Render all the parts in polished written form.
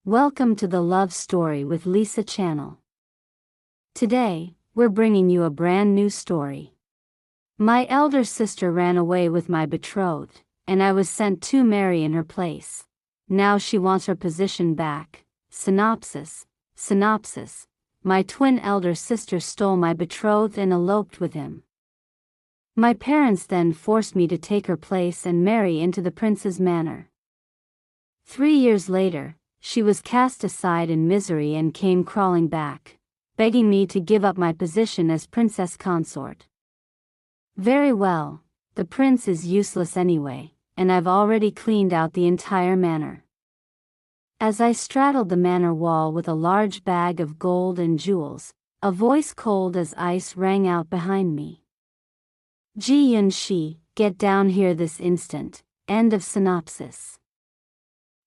Welcome to the Love Story with Lisa channel. Today, we're bringing you a brand new story. My elder sister ran away with my betrothed, and I was sent to marry in her place. Now she wants her position back. Synopsis. My twin elder sister stole my betrothed and eloped with him. My parents then forced me to take her place and marry into the prince's manor. 3 years later, she was cast aside in misery and came crawling back, begging me to give up my position as princess consort. Very well, the prince is useless anyway, and I've already cleaned out the entire manor. As I straddled the manor wall with a large bag of gold and jewels, a voice cold as ice rang out behind me. Ji Yun Shi, get down here this instant. End of synopsis.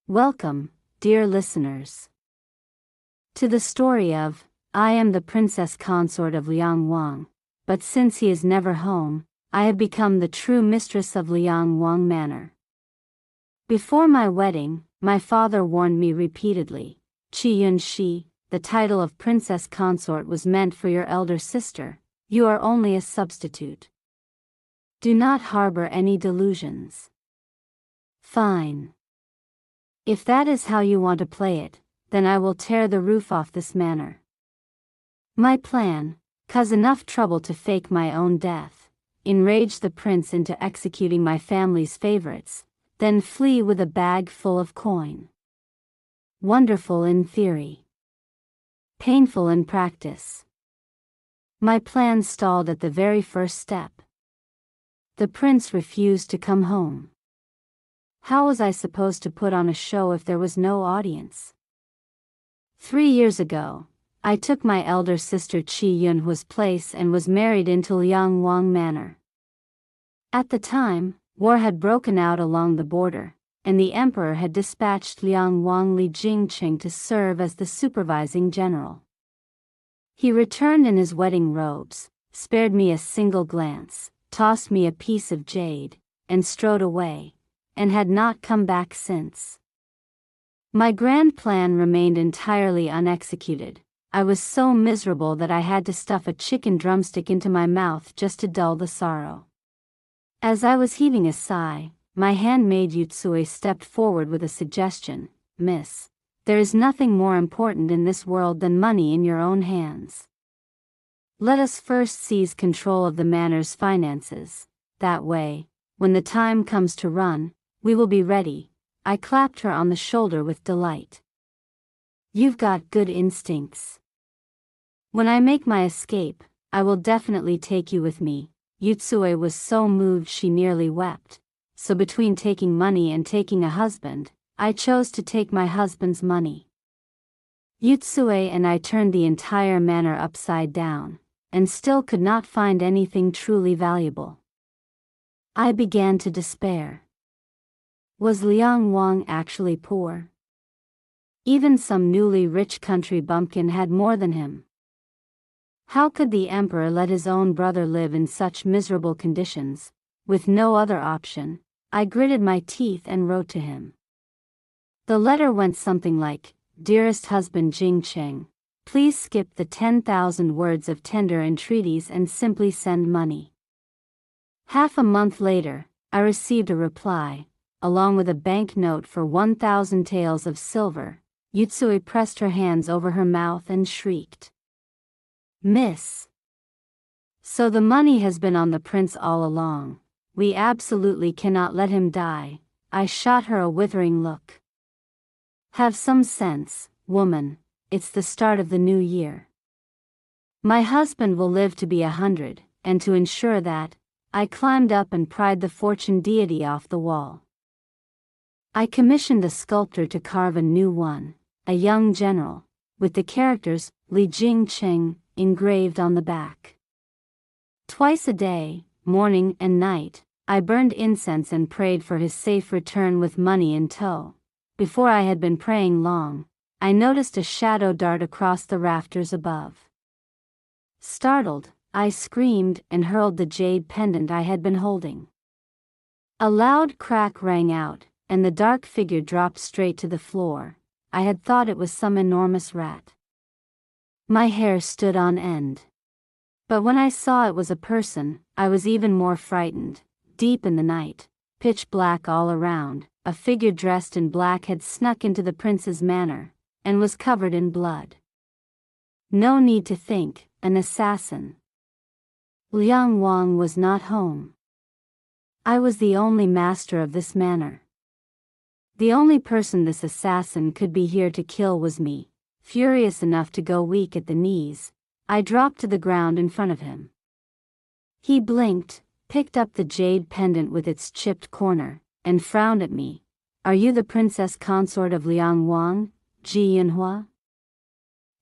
Welcome, dear listeners, to the story of, I am the princess consort of Liang Wang, but since he is never home, I have become the true mistress of Liang Wang Manor. Before my wedding, my father warned me repeatedly, Ji Yun Shi, the title of princess consort was meant for your elder sister, you are only a substitute. Do not harbor any delusions. Fine. If that is how you want to play it, then I will tear the roof off this manor. My plan, cause enough trouble to fake my own death, enrage the prince into executing my family's favorites, then flee with a bag full of coin. Wonderful in theory. Painful in practice. My plan stalled at the very first step. The prince refused to come home. How was I supposed to put on a show if there was no audience? 3 years ago, I took my elder sister Ji Yunhua's place and was married into Liang Wang Manor. At the time, war had broken out along the border, and the emperor had dispatched Liang Wang Li Jingqing to serve as the supervising general. He returned in his wedding robes, spared me a single glance, tossed me a piece of jade, and strode away, and had not come back since. My grand plan remained entirely unexecuted. I was so miserable that I had to stuff a chicken drumstick into my mouth just to dull the sorrow. As I was heaving a sigh, my handmaid Yutsue stepped forward with a suggestion. Miss, there is nothing more important in this world than money in your own hands. Let us first seize control of the manor's finances. That way, when the time comes to run, we will be ready. I clapped her on the shoulder with delight. You've got good instincts. When I make my escape, I will definitely take you with me. Yutsue was so moved she nearly wept. So between taking money and taking a husband, I chose to take my husband's money. Yutsue and I turned the entire manor upside down, and still could not find anything truly valuable. I began to despair. Was Liang Wang actually poor? Even some newly rich country bumpkin had more than him. How could the emperor let his own brother live in such miserable conditions? With no other option, I gritted my teeth and wrote to him. The letter went something like, Dearest husband Jingqing, please skip the 10,000 words of tender entreaties and simply send money. Half a month later, I received a reply, along with a banknote for 1,000 taels of silver. Yutsue pressed her hands over her mouth and shrieked. Miss! So the money has been on the prince all along. We absolutely cannot let him die. I shot her a withering look. Have some sense, woman, it's the start of the new year. My husband will live to be 100, and to ensure that, I climbed up and pried the fortune deity off the wall. I commissioned a sculptor to carve a new one, a young general, with the characters Li Jingqing engraved on the back. Twice a day, morning and night, I burned incense and prayed for his safe return with money in tow. Before I had been praying long, I noticed a shadow dart across the rafters above. Startled, I screamed and hurled the jade pendant I had been holding. A loud crack rang out, and the dark figure dropped straight to the floor. I had thought it was some enormous rat. My hair stood on end. But when I saw it was a person, I was even more frightened. Deep in the night, pitch black all around, a figure dressed in black had snuck into the prince's manor, and was covered in blood. No need to think, an assassin. Liang Wang was not home. I was the only master of this manor. The only person this assassin could be here to kill was me. Furious enough to go weak at the knees, I dropped to the ground in front of him. He blinked, picked up the jade pendant with its chipped corner, and frowned at me. "Are you the princess consort of Liang Wang, Ji Yunhua?"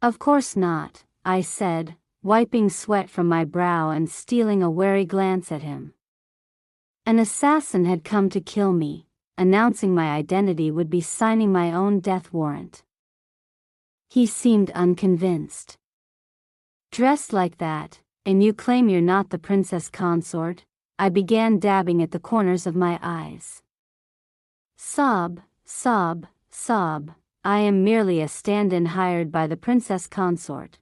"Of course not," I said, wiping sweat from my brow and stealing a wary glance at him. An assassin had come to kill me. Announcing my identity would be signing my own death warrant. He seemed unconvinced. "Dressed like that, and you claim you're not the princess consort?" I began dabbing at the corners of my eyes. "Sob, sob, sob, I am merely a stand-in hired by the princess consort.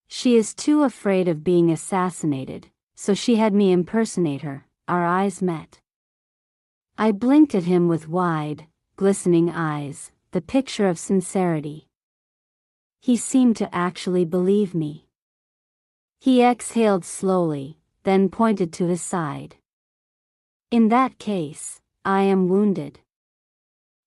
She is too afraid of being assassinated, so she had me impersonate her." Our eyes met. I blinked at him with wide, glistening eyes, the picture of sincerity. He seemed to actually believe me. He exhaled slowly, then pointed to his side. "In that case, I am wounded.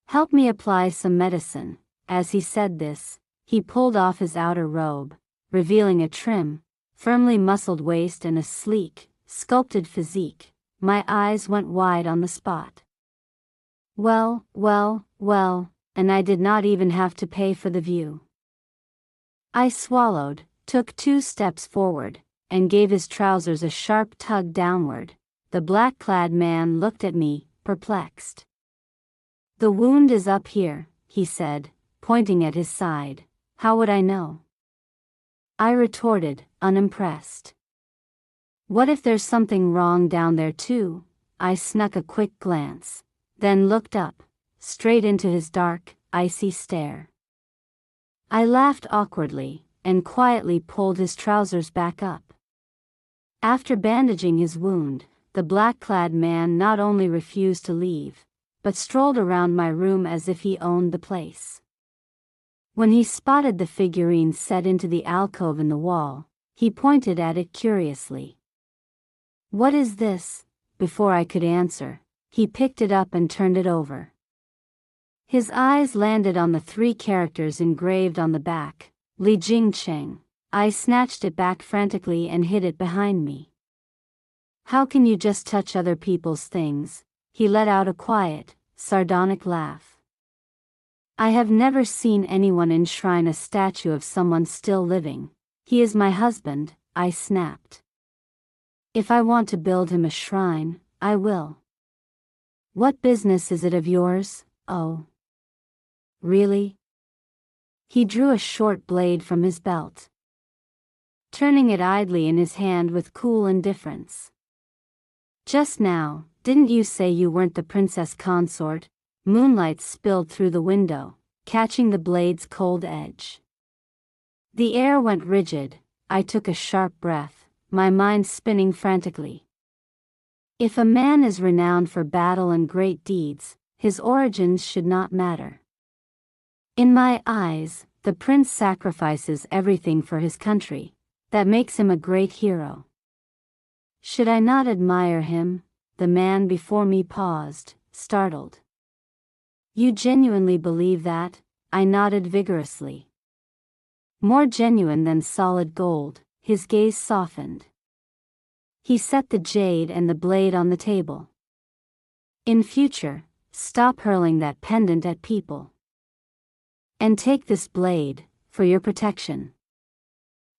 Help me apply some medicine." As he said this, he pulled off his outer robe, revealing a trim, firmly muscled waist and a sleek, sculpted physique. My eyes went wide on the spot. Well, and I did not even have to pay for the view. I swallowed, took 2 steps forward, and gave his trousers a sharp tug downward. The black-clad man looked at me, perplexed. "The wound is up here," he said, pointing at his side. "How would I know?" I retorted, unimpressed. "What if there's something wrong down there too?" I snuck a quick glance, then looked up, straight into his dark, icy stare. I laughed awkwardly, and quietly pulled his trousers back up. After bandaging his wound, the black-clad man not only refused to leave, but strolled around my room as if he owned the place. When he spotted the figurine set into the alcove in the wall, he pointed at it curiously. "What is this?" Before I could answer, he picked it up and turned it over. His eyes landed on the 3 characters engraved on the back, Li Jingcheng. I snatched it back frantically and hid it behind me. "How can you just touch other people's things?" He let out a quiet, sardonic laugh. "I have never seen anyone enshrine a statue of someone still living. He is my husband," I snapped. "If I want to build him a shrine, I will." "What business is it of yours?" "Oh. Really?" He drew a short blade from his belt, turning it idly in his hand with cool indifference. "Just now, didn't you say you weren't the princess consort?" Moonlight spilled through the window, catching the blade's cold edge. The air went rigid. I took a sharp breath, my mind spinning frantically. If a man is renowned for battle and great deeds, his origins should not matter. In my eyes, the prince sacrifices everything for his country. That makes him a great hero. Should I not admire him? The man before me paused, startled. "You genuinely believe that?" I nodded vigorously. More genuine than solid gold. His gaze softened. He set the jade and the blade on the table. "In future, stop hurling that pendant at people. And take this blade, for your protection.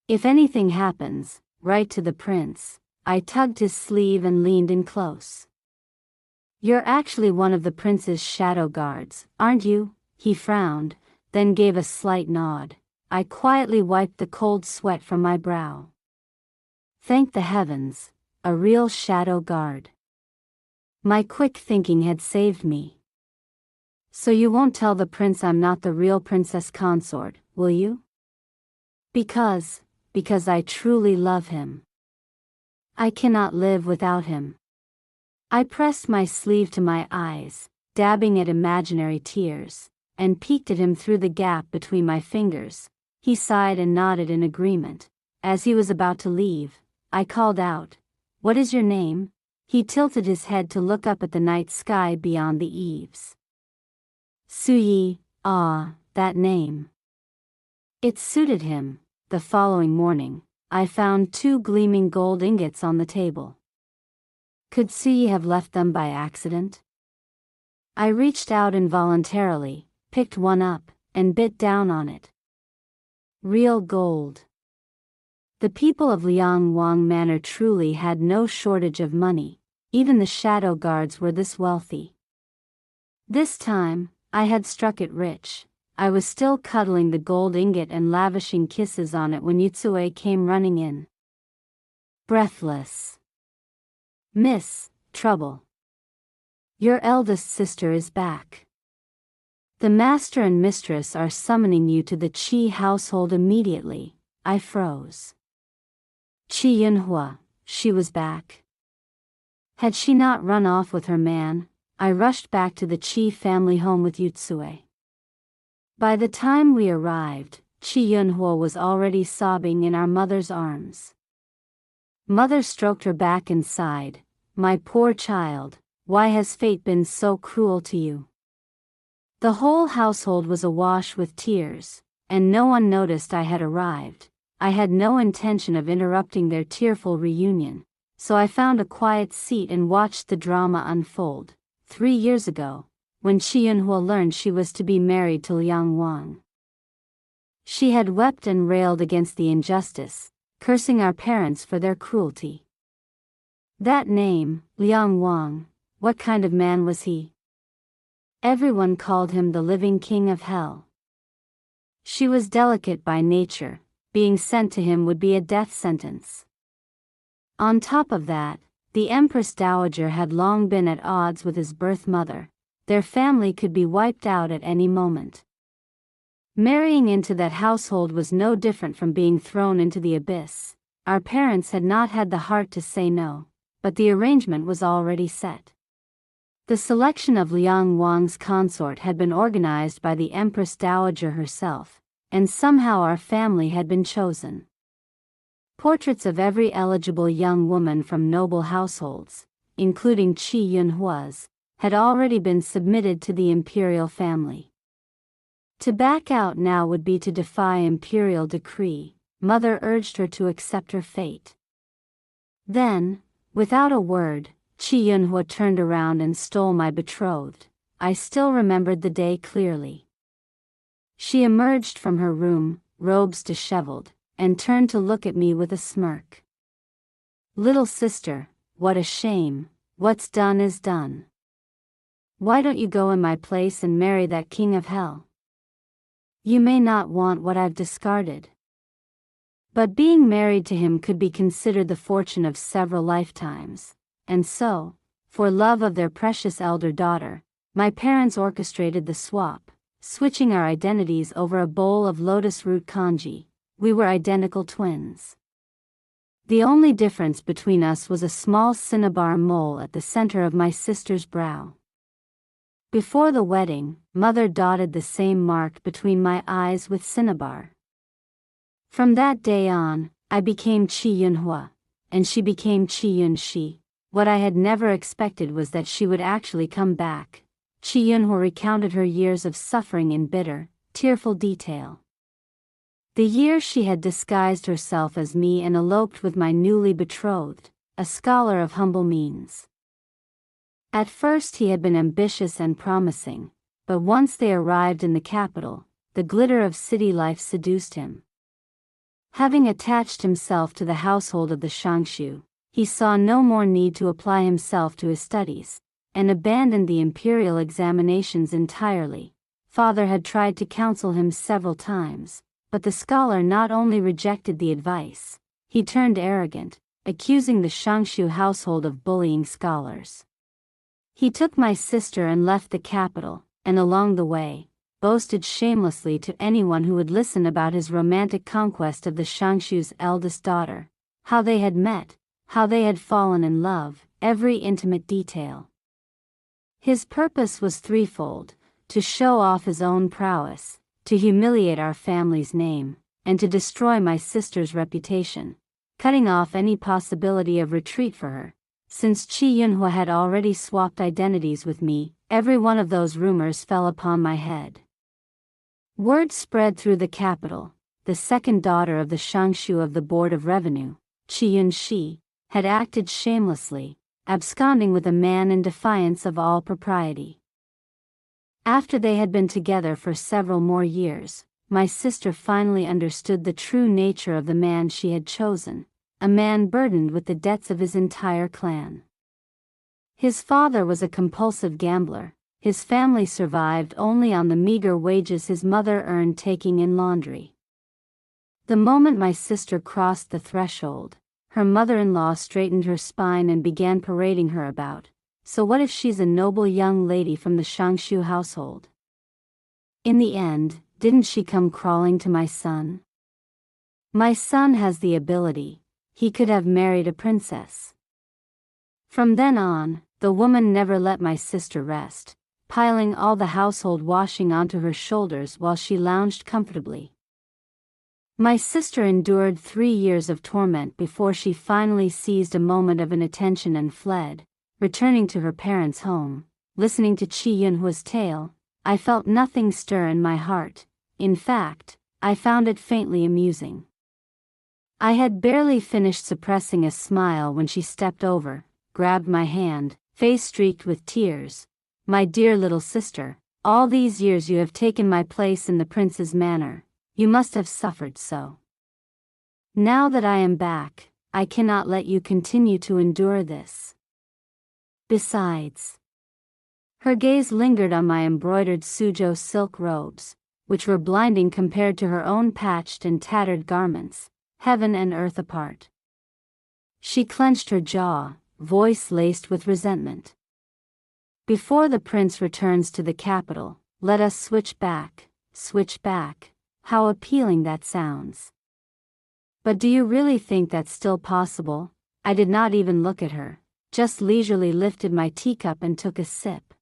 If anything happens, write to the prince." I tugged his sleeve and leaned in close. "You're actually one of the prince's shadow guards, aren't you?" He frowned, then gave a slight nod. I quietly wiped the cold sweat from my brow. Thank the heavens, a real shadow guard. My quick thinking had saved me. So you won't tell the prince I'm not the real princess consort, will you? Because I truly love him. I cannot live without him. I pressed my sleeve to my eyes, dabbing at imaginary tears, and peeked at him through the gap between my fingers. He sighed and nodded in agreement. As he was about to leave, I called out, "What is your name?" He tilted his head to look up at the night sky beyond the eaves. Suyi, that name. It suited him. The following morning, I found 2 gleaming gold ingots on the table. Could Suyi have left them by accident? I reached out involuntarily, picked one up, and bit down on it. Real gold. The people of Liangwang Manor truly had no shortage of money. Even the shadow guards were this wealthy. This time, I had struck it rich. I was still cuddling the gold ingot and lavishing kisses on it when Yutsue came running in. Breathless. "Miss, trouble. Your eldest sister is back. The master and mistress are summoning you to the Qi household immediately." I froze. Qi Yunhua, she was back. Had she not run off with her man? I rushed back to the Qi family home with Yutsue. By the time we arrived, Qi Yunhua was already sobbing in our mother's arms. Mother stroked her back and sighed, "My poor child, why has fate been so cruel to you?" The whole household was awash with tears, and no one noticed I had arrived. I had no intention of interrupting their tearful reunion, so I found a quiet seat and watched the drama unfold. 3 years ago, when Qi Yunhua learned she was to be married to Liang Wang, she had wept and railed against the injustice, cursing our parents for their cruelty. That name, Liang Wang, what kind of man was he? Everyone called him the living king of hell. She was delicate by nature. Being sent to him would be a death sentence. On top of that, the Empress Dowager had long been at odds with his birth mother. Their family could be wiped out at any moment. Marrying into that household was no different from being thrown into the abyss. Our parents had not had the heart to say no, but the arrangement was already set. The selection of Liang Wang's consort had been organized by the Empress Dowager herself, and somehow our family had been chosen. Portraits of every eligible young woman from noble households, including Qi Yunhua's, had already been submitted to the imperial family. To back out now would be to defy imperial decree. Mother urged her to accept her fate. Then, without a word, Qi Yunhua turned around and stole my betrothed. I still remembered the day clearly. She emerged from her room, robes disheveled, and turned to look at me with a smirk. "Little sister, what a shame. What's done is done. Why don't you go in my place and marry that king of hell? You may not want what I've discarded. But being married to him could be considered the fortune of several lifetimes, and so, for love of their precious elder daughter, my parents orchestrated the swap, switching our identities over a bowl of lotus root congee. We were identical twins. The only difference between us was a small cinnabar mole at the center of my sister's brow. Before the wedding, Mother dotted the same mark between my eyes with cinnabar. From that day on, I became Qi Yunhua, and she became Qi Yunxi. What I had never expected was that she would actually come back. Qi Yunhua recounted her years of suffering in bitter, tearful detail. The year she had disguised herself as me and eloped with my newly betrothed, a scholar of humble means. At first he had been ambitious and promising, but once they arrived in the capital, the glitter of city life seduced him. Having attached himself to the household of the Shangshu, he saw no more need to apply himself to his studies, and abandoned the imperial examinations entirely. Father had tried to counsel him several times, but the scholar not only rejected the advice, he turned arrogant, accusing the Shangshu household of bullying scholars. He took my sister and left the capital, and along the way, boasted shamelessly to anyone who would listen about his romantic conquest of the Shangshu's eldest daughter, how they had met, how they had fallen in love, every intimate detail. His purpose was threefold: to show off his own prowess, to humiliate our family's name, and to destroy my sister's reputation, cutting off any possibility of retreat for her. Since Chi Yunhua had already swapped identities with me, every one of those rumors fell upon my head. Word spread through the capital. The second daughter of the Shangshu of the Board of Revenue, Chi Yunshi, had acted shamelessly, absconding with a man in defiance of all propriety. After they had been together for several more years, my sister finally understood the true nature of the man she had chosen, a man burdened with the debts of his entire clan. His father was a compulsive gambler. His family survived only on the meager wages his mother earned taking in laundry. The moment my sister crossed the threshold, her mother-in-law straightened her spine and began parading her about. So what if she's a noble young lady from the Shangshu household? In the end, didn't she come crawling to my son? My son has the ability. He could have married a princess. From then on, the woman never let my sister rest, piling all the household washing onto her shoulders while she lounged comfortably. My sister endured 3 years of torment before she finally seized a moment of inattention and fled. Returning to her parents' home, listening to Chi Yunhua's tale, I felt nothing stir in my heart. In fact, I found it faintly amusing. I had barely finished suppressing a smile when she stepped over, grabbed my hand, face streaked with tears. "My dear little sister, all these years you have taken my place in the prince's manor. You must have suffered so. Now that I am back, I cannot let you continue to endure this. Besides," her gaze lingered on my embroidered Suzhou silk robes, which were blinding compared to her own patched and tattered garments, heaven and earth apart. She clenched her jaw, voice laced with resentment. "Before the prince returns to the capital, let us switch back, switch back." How appealing that sounds. But do you really think that's still possible? I did not even look at her, just leisurely lifted my teacup and took a sip.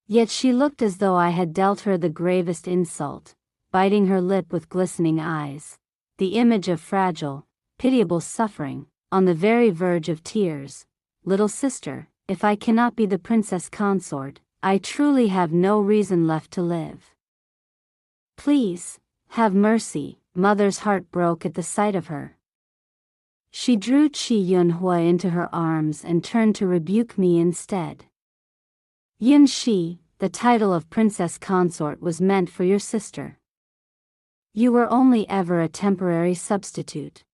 Yet she looked as though I had dealt her the gravest insult, biting her lip with glistening eyes, the image of fragile, pitiable suffering, on the very verge of tears. "Little sister, if I cannot be the princess consort, I truly have no reason left to live. Please, have mercy." Mother's heart broke at the sight of her. She drew Chi Yunhua into her arms and turned to rebuke me instead. "Yun Shi, the title of princess consort was meant for your sister. You were only ever a temporary substitute.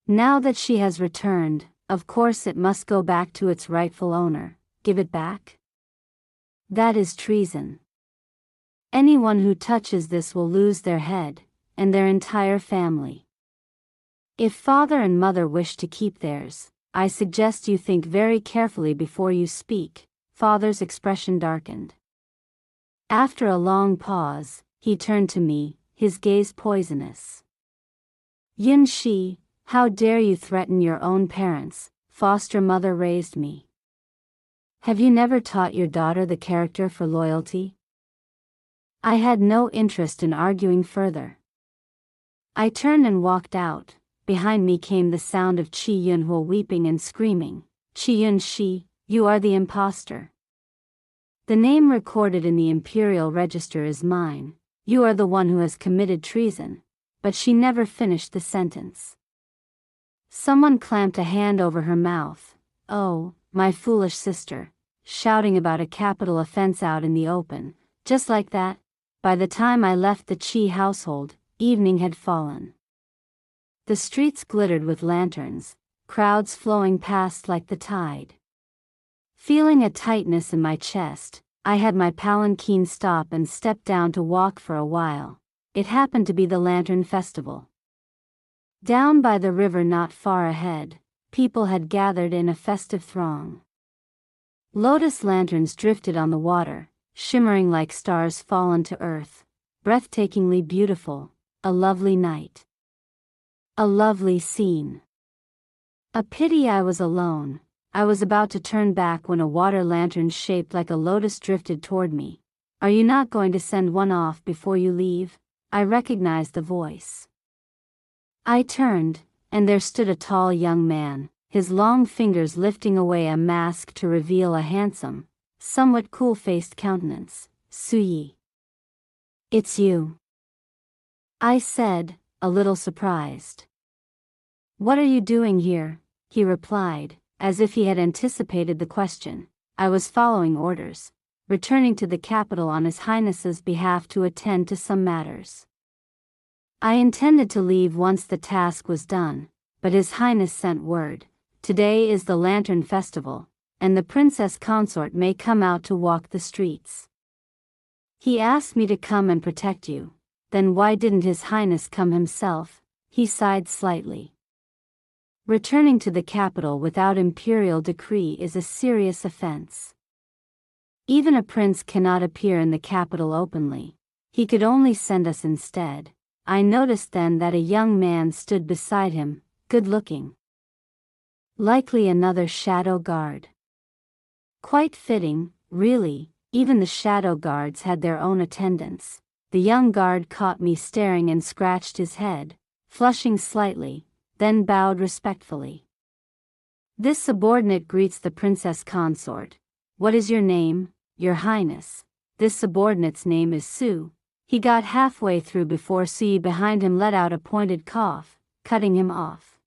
Now that she has returned, of course it must go back to its rightful owner. Give it back? That is treason. Anyone who touches this will lose their head, and their entire family. If father and mother wish to keep theirs, I suggest you think very carefully before you speak." Father's expression darkened. After a long pause, he turned to me, his gaze poisonous. "Yun Shi, how dare you threaten your own parents? Foster mother raised me. Have you never taught your daughter the character for loyalty?" I had no interest in arguing further. I turned and walked out. Behind me came the sound of Chi Yunhua weeping and screaming. "Chi Yun Shi, you are the impostor. The name recorded in the imperial register is mine. You are the one who has committed treason." But she never finished the sentence. Someone clamped a hand over her mouth. Oh, my foolish sister, shouting about a capital offense out in the open, just like that. By the time I left the Chi household, evening had fallen. The streets glittered with lanterns, crowds flowing past like the tide. Feeling a tightness in my chest, I had my palanquin stop and stepped down to walk for a while. It happened to be the Lantern Festival. Down by the river not far ahead, people had gathered in a festive throng. Lotus lanterns drifted on the water, shimmering like stars fallen to earth, breathtakingly beautiful, a lovely night. A lovely scene. A pity I was alone. I was about to turn back when a water lantern shaped like a lotus drifted toward me. Are you not going to send one off before you leave? I recognized the voice. I turned, and there stood a tall young man, his long fingers lifting away a mask to reveal a handsome, somewhat cool-faced countenance. Suyi. It's you. I said, a little surprised. What are you doing here? He replied, as if he had anticipated the question. I was following orders, returning to the capital on His Highness's behalf to attend to some matters. I intended to leave once the task was done, but His Highness sent word. Today is the Lantern Festival, and the princess consort may come out to walk the streets. He asked me to come and protect you. Then why didn't His Highness come himself? He sighed slightly. Returning to the capital without imperial decree is a serious offense. Even a prince cannot appear in the capital openly. He could only send us instead. I noticed then that a young man stood beside him, good-looking. Likely another shadow guard. Quite fitting, really. Even the shadow guards had their own attendants. The young guard caught me staring and scratched his head, flushing slightly, then bowed respectfully. This subordinate greets the princess consort. What is your name, Your Highness? This subordinate's name is Su. He got halfway through before Sui behind him let out a pointed cough, cutting him off.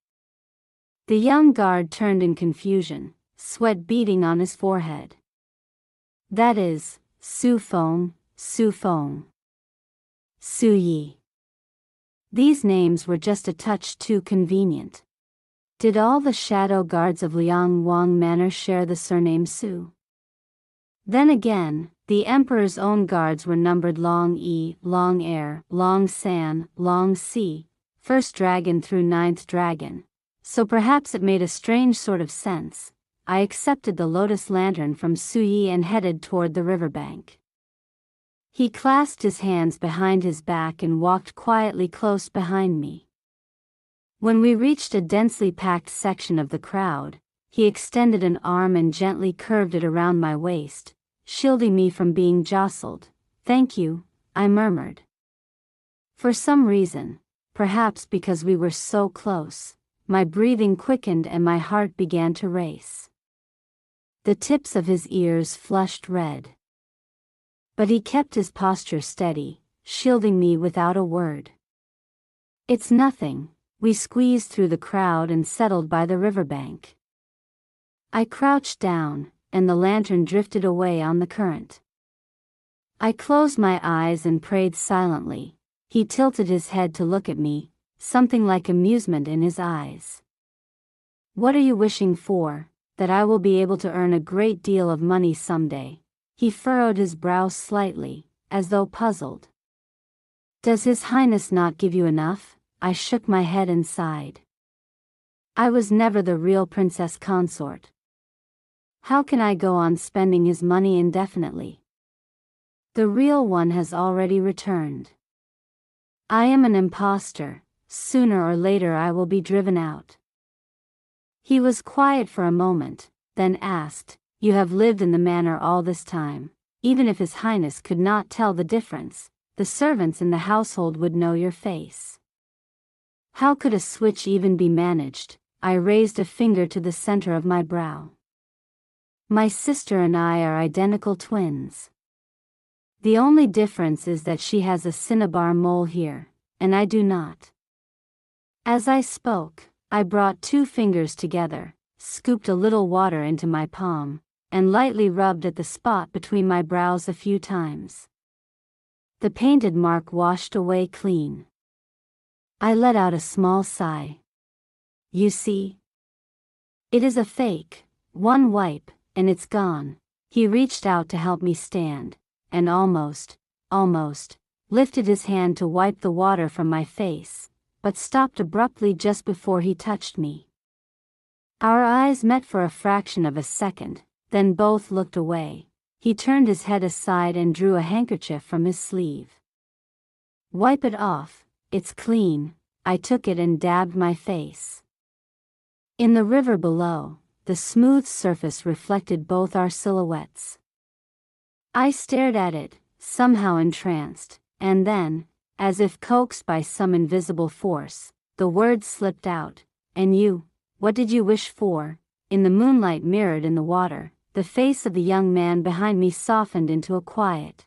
The young guard turned in confusion, sweat beading on his forehead. That is, Su Feng, Su Feng. Su Yi. These names were just a touch too convenient. Did all the shadow guards of Liang Wang Manor share the surname Su? Then again, the emperor's own guards were numbered Long Yi, Long Air, Long San, Long Si, first dragon through ninth dragon. So perhaps it made a strange sort of sense. I accepted the lotus lantern from Su Yi and headed toward the riverbank. He clasped his hands behind his back and walked quietly close behind me. When we reached a densely packed section of the crowd, he extended an arm and gently curved it around my waist, shielding me from being jostled. Thank you, I murmured. For some reason, perhaps because we were so close, my breathing quickened and my heart began to race. The tips of his ears flushed red. But he kept his posture steady, shielding me without a word. It's nothing. We squeezed through the crowd and settled by the riverbank. I crouched down, and the lantern drifted away on the current. I closed my eyes and prayed silently. He tilted his head to look at me, something like amusement in his eyes. What are you wishing for? That I will be able to earn a great deal of money someday. He furrowed his brow slightly, as though puzzled. Does His Highness not give you enough? I shook my head and sighed. I was never the real princess consort. How can I go on spending his money indefinitely? The real one has already returned. I am an impostor. Sooner or later I will be driven out. He was quiet for a moment, then asked, You have lived in the manor all this time. Even if His Highness could not tell the difference, the servants in the household would know your face. How could a switch even be managed? I raised a finger to the center of my brow. My sister and I are identical twins. The only difference is that she has a cinnabar mole here, and I do not. As I spoke, I brought 2 fingers together, scooped a little water into my palm, and lightly rubbed at the spot between my brows a few times. The painted mark washed away clean. I let out a small sigh. You see? It is a fake. One wipe, and it's gone. He reached out to help me stand, and almost, lifted his hand to wipe the water from my face, but stopped abruptly just before he touched me. Our eyes met for a fraction of a second, then both looked away. He turned his head aside and drew a handkerchief from his sleeve. "Wipe it off, it's clean." I took it and dabbed my face. In the river below, the smooth surface reflected both our silhouettes. I stared at it, somehow entranced, and then, as if coaxed by some invisible force, the words slipped out. "And you, what did you wish for?" In the moonlight mirrored in the water, the face of the young man behind me softened into a quiet,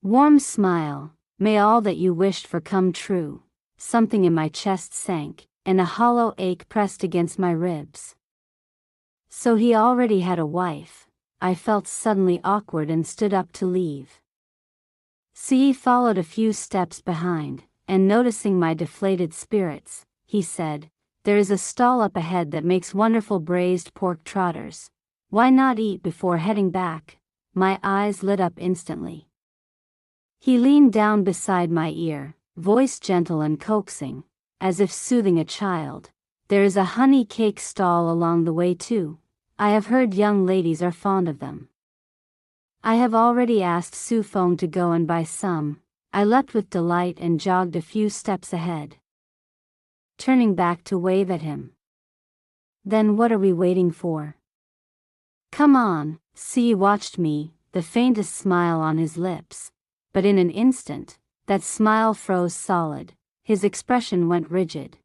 warm smile. "May all that you wished for come true." Something in my chest sank, and a hollow ache pressed against my ribs. So he already had a wife. I felt suddenly awkward and stood up to leave. He followed a few steps behind, and noticing my deflated spirits, he said, "There is a stall up ahead that makes wonderful braised pork trotters. Why not eat before heading back?" My eyes lit up instantly. He leaned down beside my ear, voice gentle and coaxing, as if soothing a child. "There is a honey cake stall along the way too. I have heard young ladies are fond of them. I have already asked Su Feng to go and buy some." I leapt with delight and jogged a few steps ahead, turning back to wave at him. "Then what are we waiting for? Come on." He watched me, the faintest smile on his lips, but in an instant, that smile froze solid, his expression went rigid.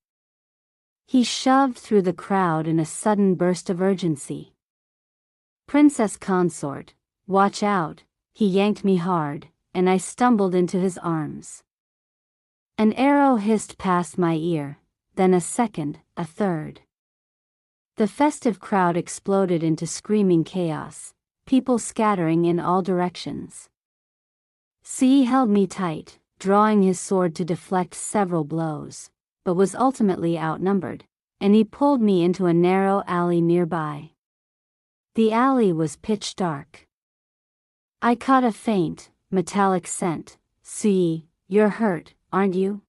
He shoved through the crowd in a sudden burst of urgency. "Princess consort, watch out!" He yanked me hard, and I stumbled into his arms. An arrow hissed past my ear, then a second, a third. The festive crowd exploded into screaming chaos, people scattering in all directions. He held me tight, drawing his sword to deflect several blows, but was ultimately outnumbered, and he pulled me into a narrow alley nearby. The alley was pitch dark. I caught a faint, metallic scent. "See, you're hurt, aren't you?"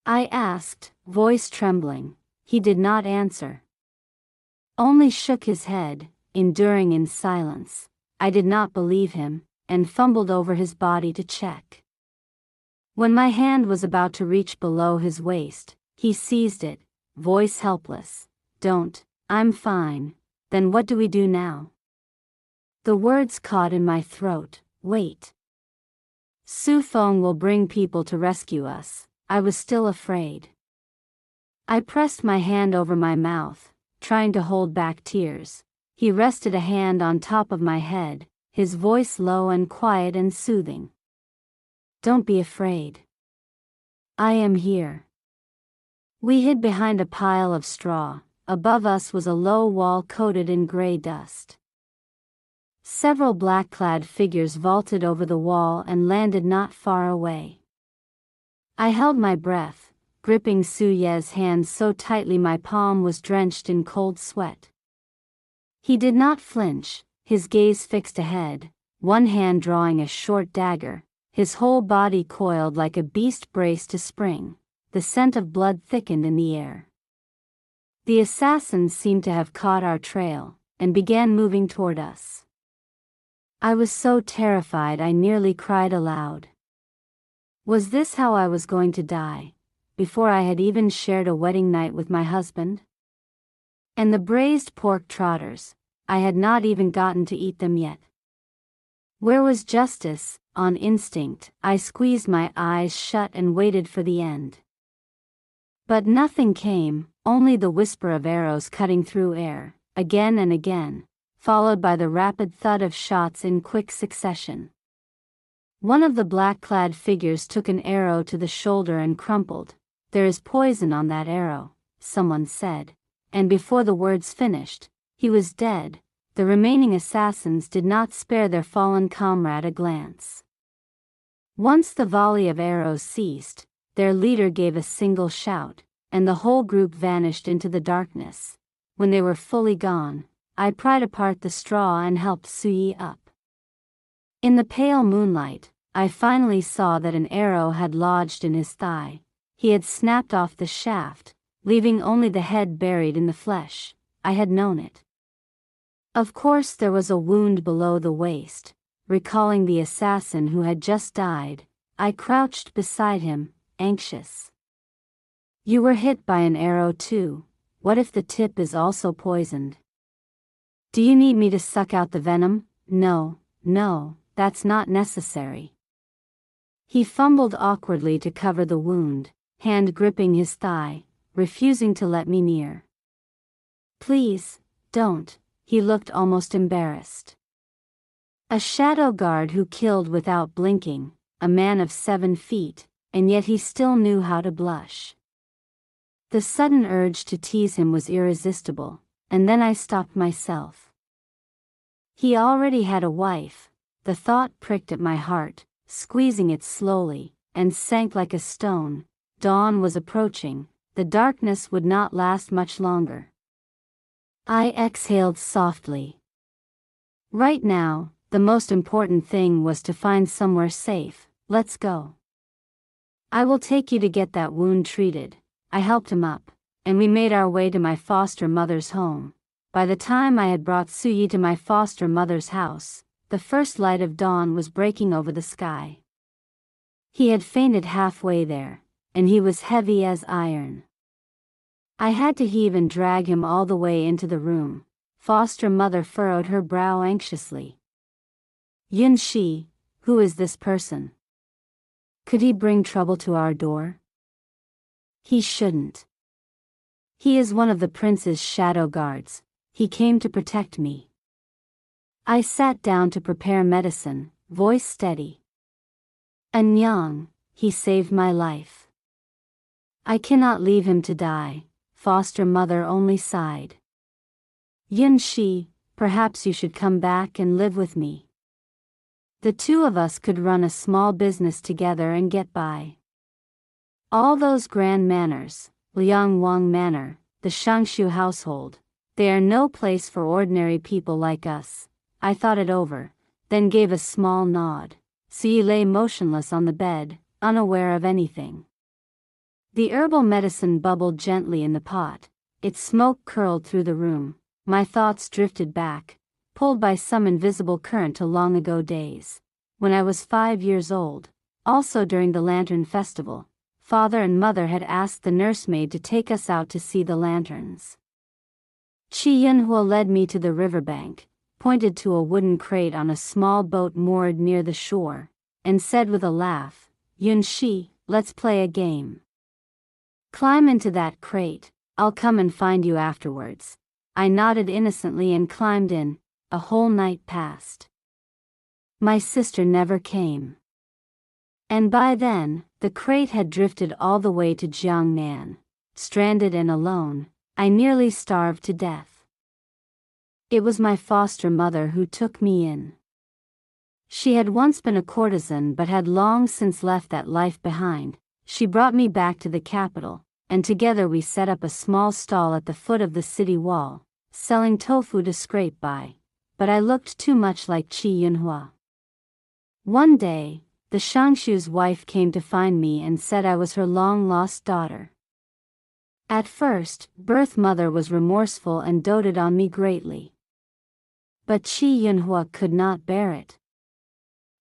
I asked, voice trembling. He did not answer, only shook his head, enduring in silence. I did not believe him, and fumbled over his body to check. When my hand was about to reach below his waist, he seized it, voice helpless. "Don't, I'm fine." "Then what do we do now?" The words caught in my throat. "Wait. Su Feng will bring people to rescue us." I was still afraid. I pressed my hand over my mouth, trying to hold back tears. He rested a hand on top of my head, his voice low and quiet and soothing. "Don't be afraid. I am here." We hid behind a pile of straw. Above us was a low wall coated in gray dust. Several black-clad figures vaulted over the wall and landed not far away. I held my breath, gripping Su Ye's hand so tightly my palm was drenched in cold sweat. He did not flinch, his gaze fixed ahead, one hand drawing a short dagger, his whole body coiled like a beast braced to spring. The scent of blood thickened in the air. The assassins seemed to have caught our trail, and began moving toward us. I was so terrified I nearly cried aloud. Was this how I was going to die, before I had even shared a wedding night with my husband? And the braised pork trotters, I had not even gotten to eat them yet. Where was justice? On instinct, I squeezed my eyes shut and waited for the end. But nothing came, only the whisper of arrows cutting through air, again and again, followed by the rapid thud of shots in quick succession. One of the black-clad figures took an arrow to the shoulder and crumpled. "There is poison on that arrow," someone said, and before the words finished, he was dead. The remaining assassins did not spare their fallen comrade a glance. Once the volley of arrows ceased, their leader gave a single shout, and the whole group vanished into the darkness. When they were fully gone, I pried apart the straw and helped Suyi up. In the pale moonlight, I finally saw that an arrow had lodged in his thigh. He had snapped off the shaft, leaving only the head buried in the flesh. I had known it. Of course there was a wound below the waist. Recalling the assassin who had just died, I crouched beside him, anxious. You were hit by an arrow too. What if the tip is also poisoned? Do you need me to suck out the venom? No, that's not necessary. He fumbled awkwardly to cover the wound, hand gripping his thigh, refusing to let me near. Please, don't, he looked almost embarrassed. A shadow guard who killed without blinking, a man of 7 feet, and yet he still knew how to blush. The sudden urge to tease him was irresistible, and then I stopped myself. He already had a wife. The thought pricked at my heart, squeezing it slowly, and sank like a stone. Dawn was approaching. The darkness would not last much longer. I exhaled softly. Right now, the most important thing was to find somewhere safe. Let's go. I will take you to get that wound treated. I helped him up, and we made our way to my foster mother's home. By the time I had brought Suyi to my foster mother's house, the first light of dawn was breaking over the sky. He had fainted halfway there, and he was heavy as iron. I had to heave and drag him all the way into the room. Foster mother furrowed her brow anxiously. Yunshi, who is this person? Could he bring trouble to our door? He shouldn't. He is one of the prince's shadow guards. He came to protect me. I sat down to prepare medicine, voice steady. Anyang, he saved my life. I cannot leave him to die, foster mother only sighed. Yunshi, perhaps you should come back and live with me. The two of us could run a small business together and get by. All those grand manors, Liangwang Manor, the Shangshu household, they are no place for ordinary people like us. I thought it over, then gave a small nod. Suyi lay motionless on the bed, unaware of anything. The herbal medicine bubbled gently in the pot. Its smoke curled through the room. My thoughts drifted back, pulled by some invisible current to long ago days. When I was 5 years old, also during the Lantern Festival, father and mother had asked the nursemaid to take us out to see the lanterns. Chi Yunhua led me to the riverbank, pointed to a wooden crate on a small boat moored near the shore, and said with a laugh, Yunshi, let's play a game. Climb into that crate, I'll come and find you afterwards. I nodded innocently and climbed in. A whole night passed. My sister never came. And by then, the crate had drifted all the way to Jiangnan. Stranded and alone, I nearly starved to death. It was my foster mother who took me in. She had once been a courtesan but had long since left that life behind. She brought me back to the capital, and together we set up a small stall at the foot of the city wall, selling tofu to scrape by. But I looked too much like Chi Yunhua. One day, the Shangshu's wife came to find me and said I was her long-lost daughter. At first, birth mother was remorseful and doted on me greatly. But Chi Yunhua could not bear it.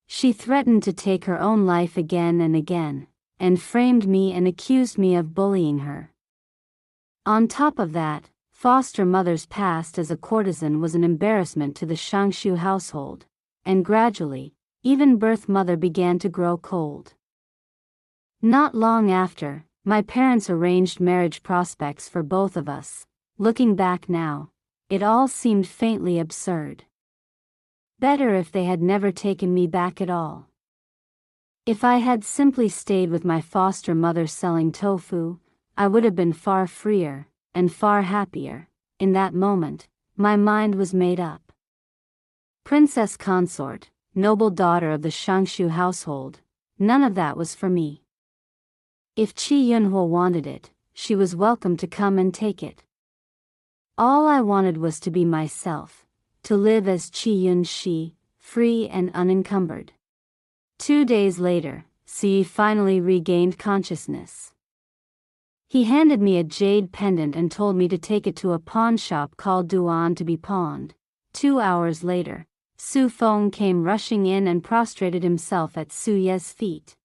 She threatened to take her own life again and again, and framed me and accused me of bullying her. On top of that, foster mother's past as a courtesan was an embarrassment to the Shangshu household, and gradually, even birth mother began to grow cold. Not long after, my parents arranged marriage prospects for both of us. Looking back now, it all seemed faintly absurd. Better if they had never taken me back at all. If I had simply stayed with my foster mother selling tofu, I would have been far freer, and far happier. In that moment, my mind was made up. Princess consort, noble daughter of the Shangshu household, none of that was for me. If Chi Yunhua wanted it, she was welcome to come and take it. All I wanted was to be myself, to live as Chi Yunshi, free and unencumbered. 2 days later, Suyi finally regained consciousness. He handed me a jade pendant and told me to take it to a pawn shop called Duan to be pawned. 2 hours later, Su Feng came rushing in and prostrated himself at Su Ye's feet.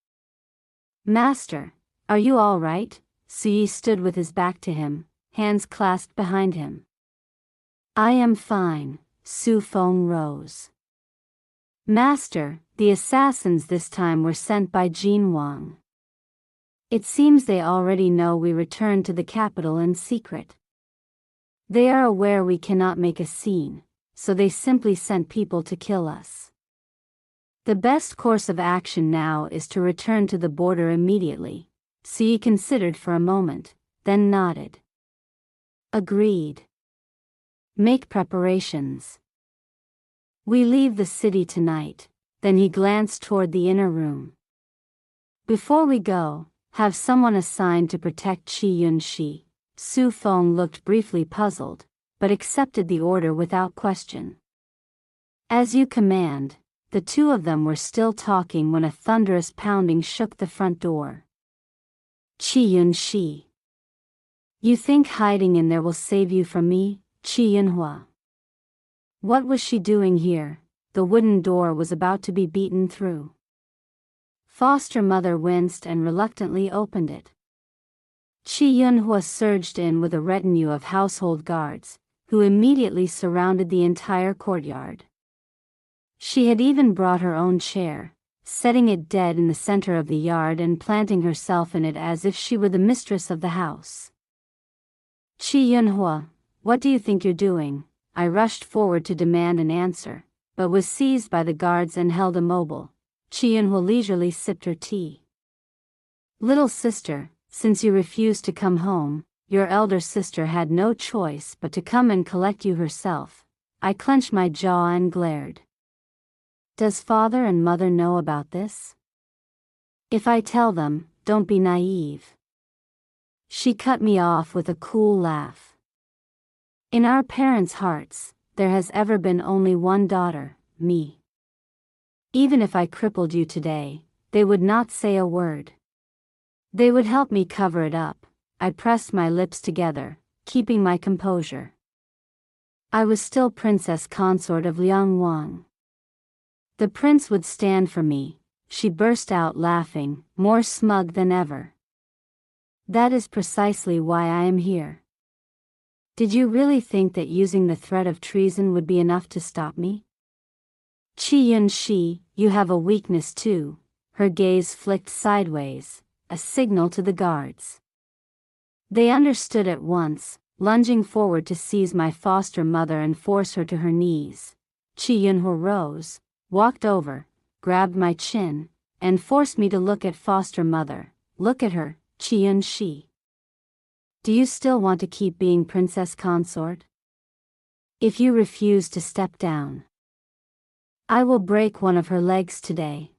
"Master, are you all right?" Su Ye stood with his back to him, hands clasped behind him. "I am fine," Su Feng rose. "Master, the assassins this time were sent by Jin Wang. It seems they already know we returned to the capital in secret. They are aware we cannot make a scene, so they simply sent people to kill us. The best course of action now is to return to the border immediately." Su Ye considered for a moment, then nodded. "Agreed. Make preparations. We leave the city tonight." Then he glanced toward the inner room. "Before we go, have someone assigned to protect Qi Yunxi." Su Feng looked briefly puzzled, but accepted the order without question. "As you command." The two of them were still talking when a thunderous pounding shook the front door. "Qi Yunxi. You think hiding in there will save you from me, Qi Yunhua? What was she doing here?" The wooden door was about to be beaten through. Foster mother winced and reluctantly opened it. Qi Yunhua surged in with a retinue of household guards, who immediately surrounded the entire courtyard. She had even brought her own chair, setting it dead in the center of the yard and planting herself in it as if she were the mistress of the house. "Qi Yunhua, what do you think you're doing?" I rushed forward to demand an answer, but was seized by the guards and held immobile. Qi Yunhua leisurely sipped her tea. "Little sister, since you refused to come home, your elder sister had no choice but to come and collect you herself." I clenched my jaw and glared. "Does father and mother know about this? If I tell them, don't be naive." She cut me off with a cool laugh. "In our parents' hearts, there has ever been only one daughter, me. Even if I crippled you today, they would not say a word. They would help me cover it up." I pressed my lips together, keeping my composure. I was still princess consort of Liang Wang. The prince would stand for me. She burst out laughing, more smug than ever. "That is precisely why I am here. Did you really think that using the threat of treason would be enough to stop me? Qi Yunxi, you have a weakness too." Her gaze flicked sideways, a signal to the guards. They understood at once, lunging forward to seize my foster mother and force her to her knees. Qi Yunhua rose, walked over, grabbed my chin, and forced me to look at foster mother. "Look at her, Qi Yunxi. Do you still want to keep being princess consort? If you refuse to step down, I will break one of her legs today.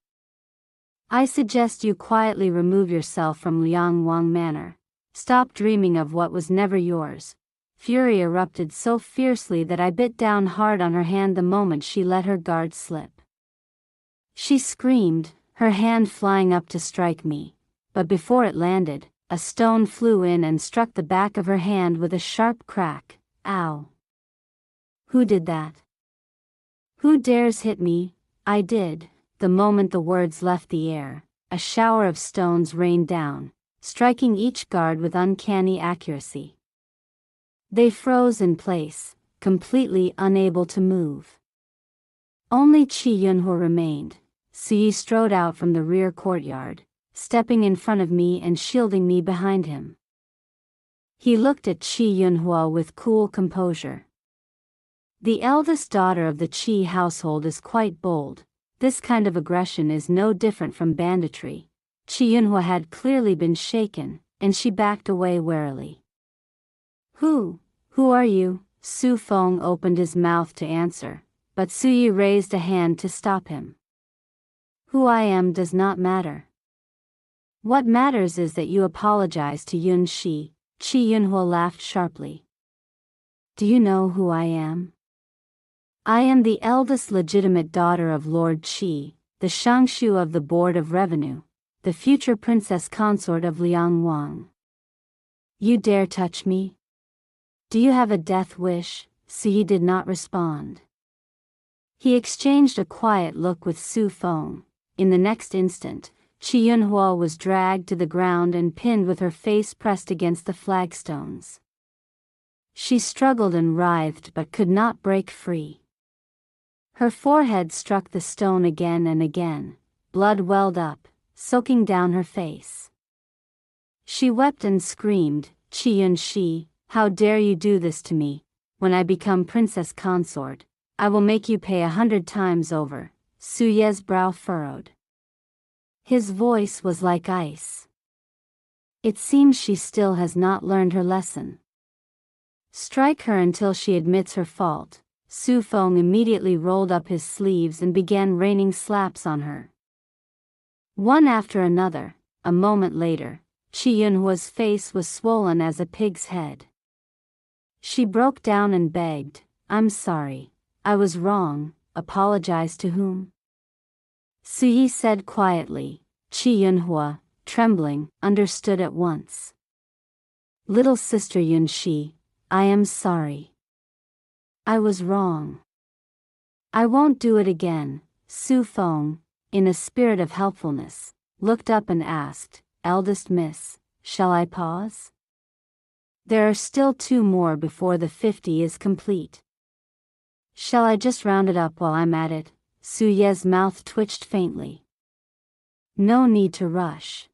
I suggest you quietly remove yourself from Liang Wang Manor. Stop dreaming of what was never yours." Fury erupted so fiercely that I bit down hard on her hand the moment she let her guard slip. She screamed, her hand flying up to strike me, but before it landed, a stone flew in and struck the back of her hand with a sharp crack. "Ow! Who did that? Who dares hit me?" I did. The moment the words left the air, a shower of stones rained down, striking each guard with uncanny accuracy. They froze in place, completely unable to move. Only Qi Yunhua remained. Su Yi strode out from the rear courtyard, stepping in front of me and shielding me behind him. He looked at Qi Yunhua with cool composure. "The eldest daughter of the Qi household is quite bold. This kind of aggression is no different from banditry." Qi Yunhua had clearly been shaken, and she backed away warily. Who are you?" Su Feng opened his mouth to answer, but Su Yi raised a hand to stop him. "Who I am does not matter. What matters is that you apologize to Yun Shi." Qi Yunhua laughed sharply. "Do you know who I am? I am the eldest legitimate daughter of Lord Qi, the Shangshu of the Board of Revenue, the future princess consort of Liang Wang. You dare touch me? Do you have a death wish?" Su Yi did not respond. He exchanged a quiet look with Su Feng. In the next instant, Chi Yunhua was dragged to the ground and pinned with her face pressed against the flagstones. She struggled and writhed but could not break free. Her forehead struck the stone again and again. Blood welled up, soaking down her face. She wept and screamed, "Chi Yunshi, how dare you do this to me? When I become princess consort, I will make you pay 100 times over." Su Ye's brow furrowed. His voice was like ice. It seems she still has not learned her lesson. Strike her until she admits her fault. Su Feng immediately rolled up his sleeves and began raining slaps on her. One after another. A moment later, Chi Yunhua's face was swollen as a pig's head. She broke down and begged, "I'm sorry. I was wrong." Apologize to whom? Su Yi said quietly. Chi Yunhua, trembling, understood at once. "Little sister Yunshi, I am sorry. I was wrong. I won't do it again." Su Feng, in a spirit of helpfulness, looked up and asked, "Eldest miss, shall I pause? There are still 2 more before the 50 is complete. Shall I just round it up while I'm at it?" Su Ye's mouth twitched faintly. "No need to rush.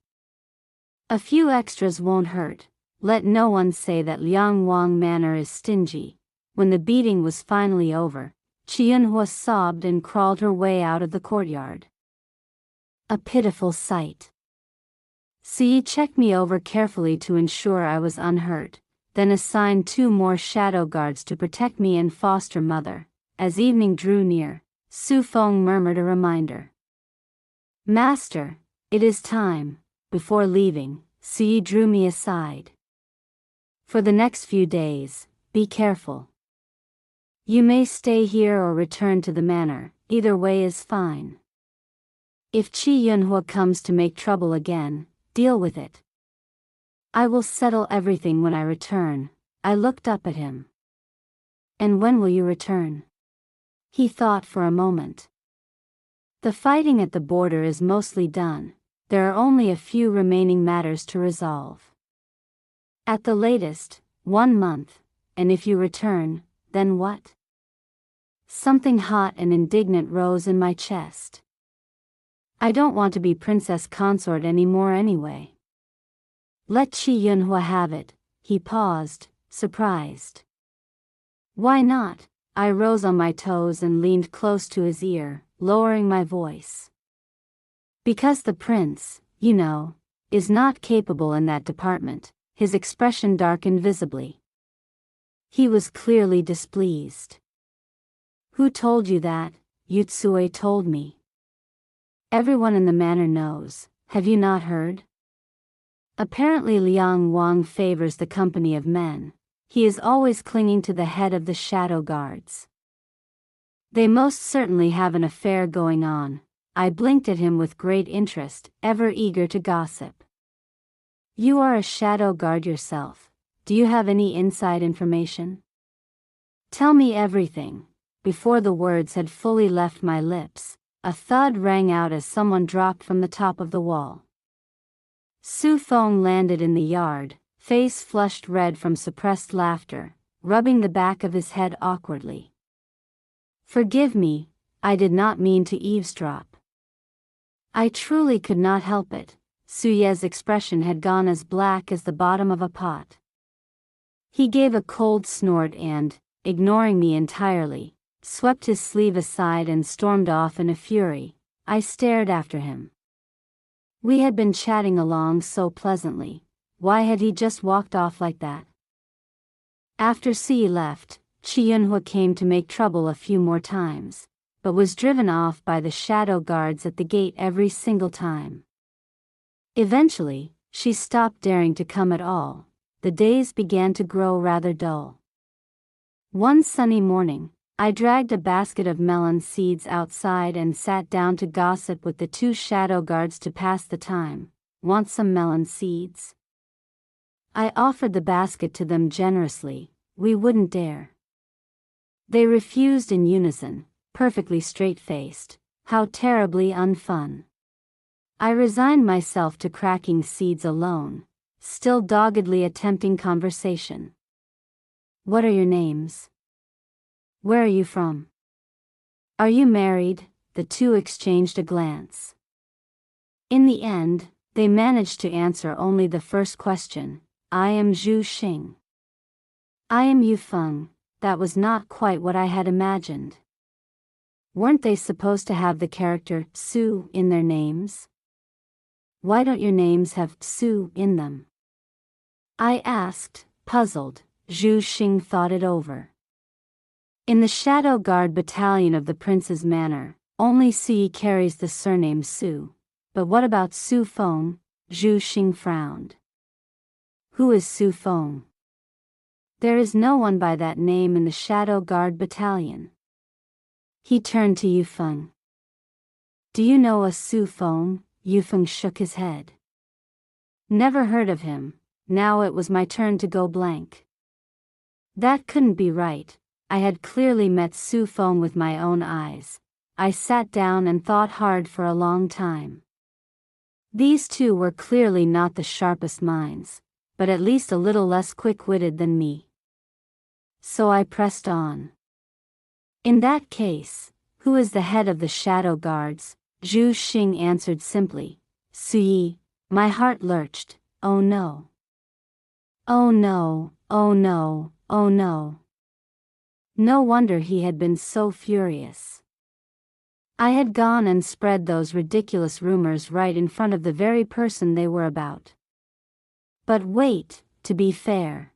A few extras won't hurt. Let no one say that Liang Wang Manor is stingy." When the beating was finally over, Chi Yunhua sobbed and crawled her way out of the courtyard. A pitiful sight. Su Yi checked me over carefully to ensure I was unhurt, then assigned 2 more shadow guards to protect me and foster mother. As evening drew near, Su Feng murmured a reminder. "Master, it is time." Before leaving, Su Yi drew me aside. "For the next few days, be careful. You may stay here or return to the manor, either way is fine. If Chi Yunhua comes to make trouble again, deal with it. I will settle everything when I return." I looked up at him. "And when will you return?" He thought for a moment. "The fighting at the border is mostly done. There are only a few remaining matters to resolve. At the latest, 1 month, and if you return, then what?" Something hot and indignant rose in my chest. I don't want to be princess consort anymore anyway. "Let Chi Yunhua have it." He paused, surprised. "Why not?" I rose on my toes and leaned close to his ear, lowering my voice. "Because the prince, you know, is not capable in that department." His expression darkened visibly. He was clearly displeased. "Who told you that?" "Yutsue told me." "Everyone in the manor knows. Have you not heard? Apparently Liang Wang favors the company of men. He is always clinging to the head of the shadow guards. They most certainly have an affair going on." I blinked at him with great interest, ever eager to gossip. "You are a shadow guard yourself. Do you have any inside information? Tell me everything." Before the words had fully left my lips, a thud rang out as someone dropped from the top of the wall. Su Feng landed in the yard, face flushed red from suppressed laughter, rubbing the back of his head awkwardly. "Forgive me, I did not mean to eavesdrop." I truly could not help it. Su Ye's expression had gone as black as the bottom of a pot. He gave a cold snort and, ignoring me entirely, swept his sleeve aside and stormed off in a fury. I stared after him. We had been chatting along so pleasantly. Why had he just walked off like that? After Si left, Chi Yunhua came to make trouble a few more times, but was driven off by the shadow guards at the gate every single time. Eventually, she stopped daring to come at all. The days began to grow rather dull. One sunny morning, I dragged a basket of melon seeds outside and sat down to gossip with the 2 shadow guards to pass the time. "Want some melon seeds?" I offered the basket to them generously. We wouldn't dare. They refused in unison. perfectly straight-faced. How terribly unfun. I resigned myself to cracking seeds alone, still doggedly attempting conversation. What are your names? Where are you from? Are you married? The two exchanged a glance. In the end, they managed to answer only the first question. I am Zhu Xing. I am Yu Feng. That was not quite what I had imagined. Weren't they supposed to have the character Su in their names? Why don't your names have Su in them? I asked, puzzled. Zhu Xing thought it over. In the Shadow Guard battalion of the Prince's Manor, only Su carries the surname Su. But what about Su Feng? Zhu Xing frowned. Who is Su Feng? There is no one by that name in the Shadow Guard battalion. He turned to Yu Feng. Do you know a Su Feng? Yu Feng shook his head. Never heard of him. Now it was my turn to go blank. That couldn't be right. I had clearly met Su Feng with my own eyes. I sat down and thought hard for a long time. These two were clearly not the sharpest minds, but at least a little less quick-witted than me. So I pressed on. In that case, who is the head of the Shadow Guards? Zhu Xing answered simply. Su Yi. My heart lurched. Oh no. Oh no, oh no, oh no. No wonder he had been so furious. I had gone and spread those ridiculous rumors right in front of the very person they were about. But wait, to be fair.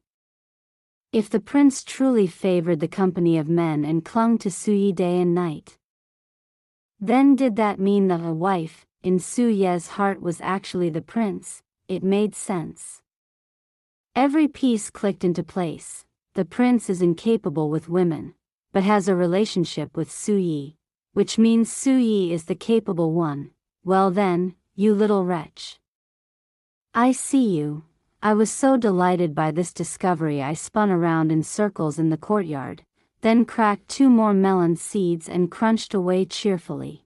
If the prince truly favored the company of men and clung to Su Yi day and night, then did that mean that a wife, in Su Ye's heart, was actually the prince? It made sense. Every piece clicked into place. The prince is incapable with women, but has a relationship with Su Yi, which means Su Yi is the capable one. Well then, you little wretch. I see you. I was so delighted by this discovery I spun around in circles in the courtyard, then cracked 2 more melon seeds and crunched away cheerfully.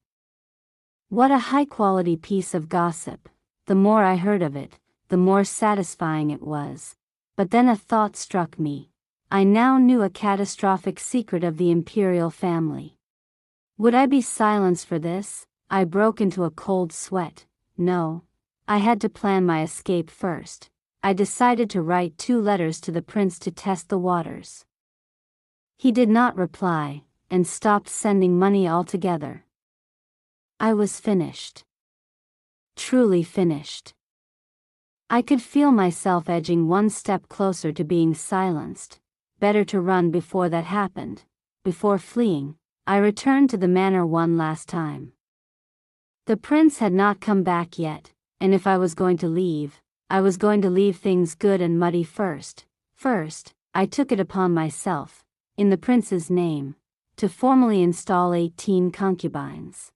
What a high-quality piece of gossip. The more I heard of it, the more satisfying it was. But then a thought struck me. I now knew a catastrophic secret of the imperial family. Would I be silenced for this? I broke into a cold sweat. No. I had to plan my escape first. I decided to write 2 letters to the prince to test the waters. He did not reply, and stopped sending money altogether. I was finished. Truly finished. I could feel myself edging 1 step closer to being silenced. Better to run before that happened. Before fleeing, I returned to the manor one last time. The prince had not come back yet, and if I was going to leave, I was going to leave things good and muddy first. First, I took it upon myself, in the prince's name, to formally install 18 concubines.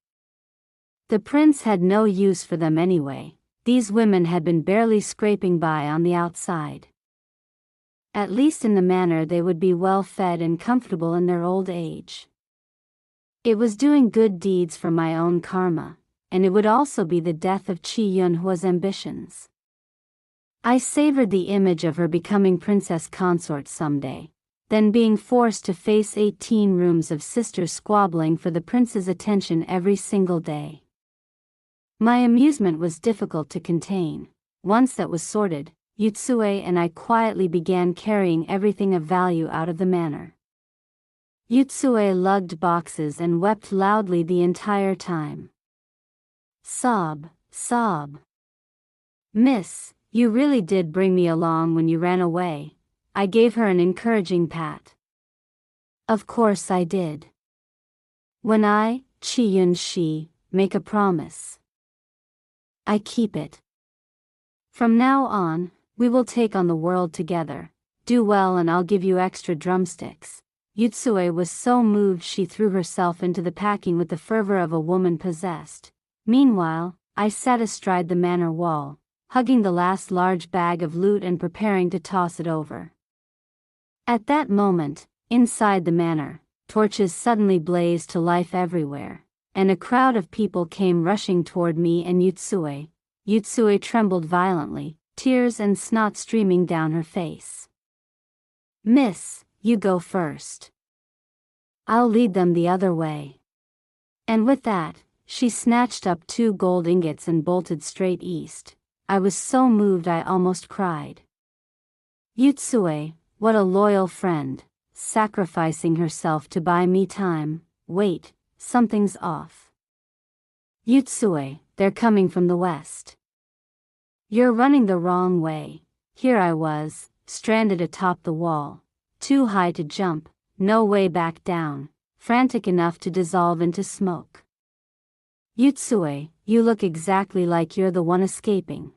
The prince had no use for them anyway. These women had been barely scraping by on the outside. At least in the manor they would be well fed and comfortable in their old age. It was doing good deeds for my own karma, and it would also be the death of Qi Yunhua's ambitions. I savored the image of her becoming princess consort someday, then being forced to face 18 rooms of sisters squabbling for the prince's attention every single day. My amusement was difficult to contain. Once that was sorted, Yutsue and I quietly began carrying everything of value out of the manor. Yutsue lugged boxes and wept loudly the entire time. Sob, sob. Miss, you really did bring me along when you ran away. I gave her an encouraging pat. Of course I did. When I, Qi Yunxi, make a promise, I keep it. From now on, we will take on the world together. Do well and I'll give you extra drumsticks. Yutsue was so moved she threw herself into the packing with the fervor of a woman possessed. Meanwhile, I sat astride the manor wall, hugging the last large bag of loot and preparing to toss it over. At that moment, inside the manor, torches suddenly blazed to life everywhere, and a crowd of people came rushing toward me and Yutsue. Yutsue trembled violently, tears and snot streaming down her face. "Miss, you go first. I'll lead them the other way." And with that, she snatched up 2 gold ingots and bolted straight east. I was so moved I almost cried. Yutsue, what a loyal friend, sacrificing herself to buy me time. Wait, something's off. Yutsue, they're coming from the west. You're running the wrong way. Here I was, stranded atop the wall, too high to jump, no way back down, frantic enough to dissolve into smoke. Yutsue, you look exactly like you're the one escaping.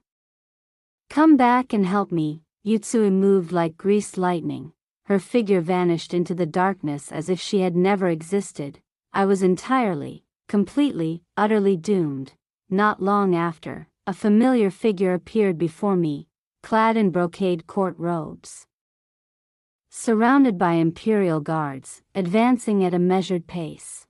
Come back and help me. Yutsue moved like greased lightning. Her figure vanished into the darkness as if she had never existed. I was entirely, completely, utterly doomed. Not long after, a familiar figure appeared before me, clad in brocade court robes. Surrounded by imperial guards, advancing at a measured pace.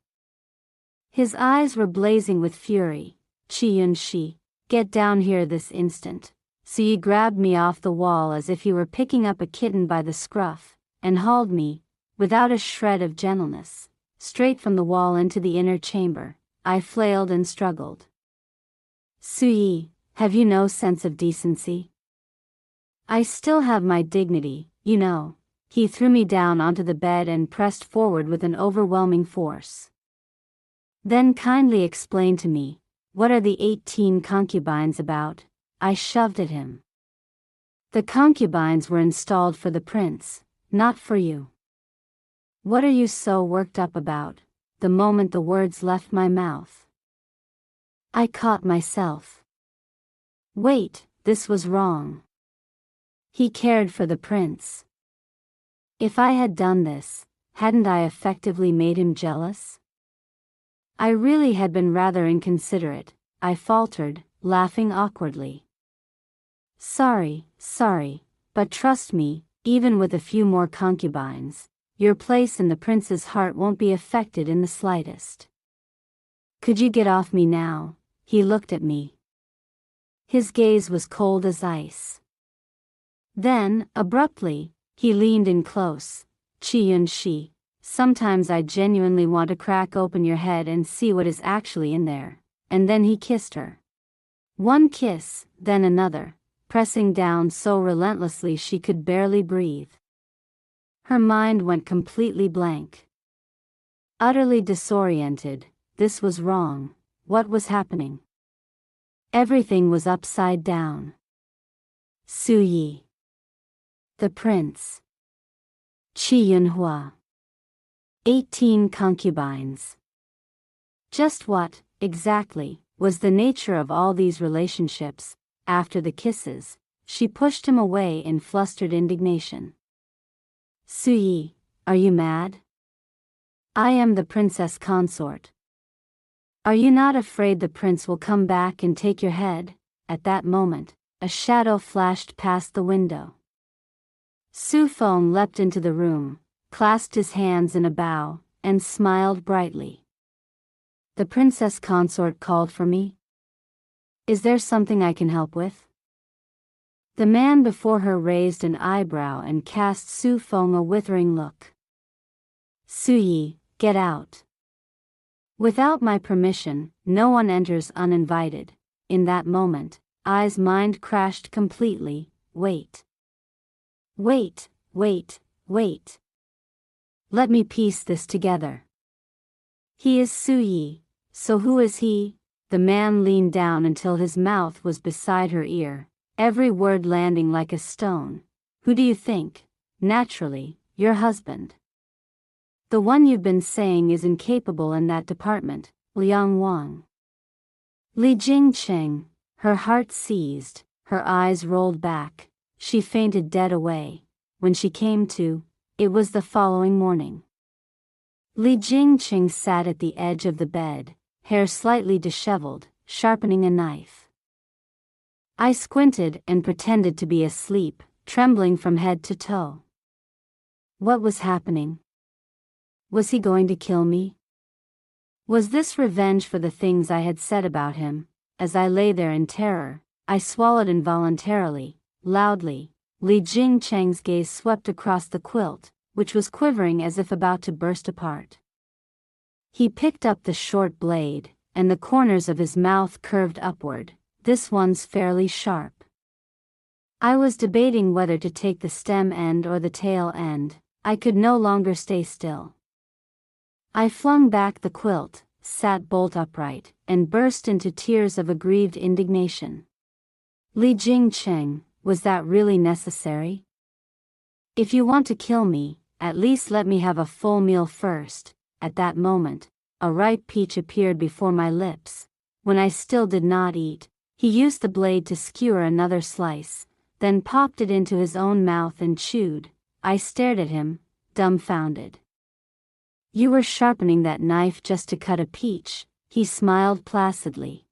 His eyes were blazing with fury. "Chi-Yun-shi, get down here this instant." So he grabbed me off the wall as if he were picking up a kitten by the scruff, and hauled me, without a shred of gentleness, straight from the wall into the inner chamber. I flailed and struggled. "Suyi, have you no sense of decency?" "I still have my dignity, you know." He threw me down onto the bed and pressed forward with an overwhelming force. "Then kindly explain to me, what are the 18 concubines about?" I shoved at him. "The concubines were installed for the prince, not for you." "What are you so worked up about?" The moment the words left my mouth, I caught myself. Wait, this was wrong. He cared for the prince. If I had done this, hadn't I effectively made him jealous? I really had been rather inconsiderate, I faltered, laughing awkwardly. Sorry, but trust me, even with a few more concubines, your place in the prince's heart won't be affected in the slightest. Could you get off me now? He looked at me. His gaze was cold as ice. Then, abruptly, he leaned in close. Chi-Yun-shi, sometimes I genuinely want to crack open your head and see what is actually in there. And then he kissed her. One kiss, then another, pressing down so relentlessly she could barely breathe. Her mind went completely blank. Utterly disoriented, this was wrong. What was happening? Everything was upside down. Suyi. The prince. Chi-Yun-hua. 18 concubines. Just what, exactly, was the nature of all these relationships? After the kisses, she pushed him away in flustered indignation. Suyi, are you mad? I am the princess consort. Are you not afraid the prince will come back and take your head? At that moment, a shadow flashed past the window. Su Feng leapt into the room, clasped his hands in a bow, and smiled brightly. The princess consort called for me? Is there something I can help with? The man before her raised an eyebrow and cast Su Feng a withering look. Suyi, get out. Without my permission, no one enters uninvited. In that moment, Ai's mind crashed completely. Wait. Let me piece this together. He is Suyi, so who is he? The man leaned down until his mouth was beside her ear, every word landing like a stone. Who do you think? Naturally, your husband. The one you've been saying is incapable in that department, Liang Wang. Li Jingcheng, her heart seized, her eyes rolled back, she fainted dead away. When she came to, it was the following morning. Li Jingcheng sat at the edge of the bed, hair slightly disheveled, sharpening a knife. I squinted and pretended to be asleep, trembling from head to toe. What was happening? Was he going to kill me? Was this revenge for the things I had said about him? As I lay there in terror, I swallowed involuntarily, loudly. Li Jingcheng's gaze swept across the quilt, which was quivering as if about to burst apart. He picked up the short blade, and the corners of his mouth curved upward. This one's fairly sharp. I was debating whether to take the stem end or the tail end. I could no longer stay still. I flung back the quilt, sat bolt upright, and burst into tears of aggrieved indignation. Li Jingcheng, was that really necessary? If you want to kill me, at least let me have a full meal first. At that moment, a ripe peach appeared before my lips. When I still did not eat, he used the blade to skewer another slice, then popped it into his own mouth and chewed. I stared at him, dumbfounded. You were sharpening that knife just to cut a peach, he smiled placidly.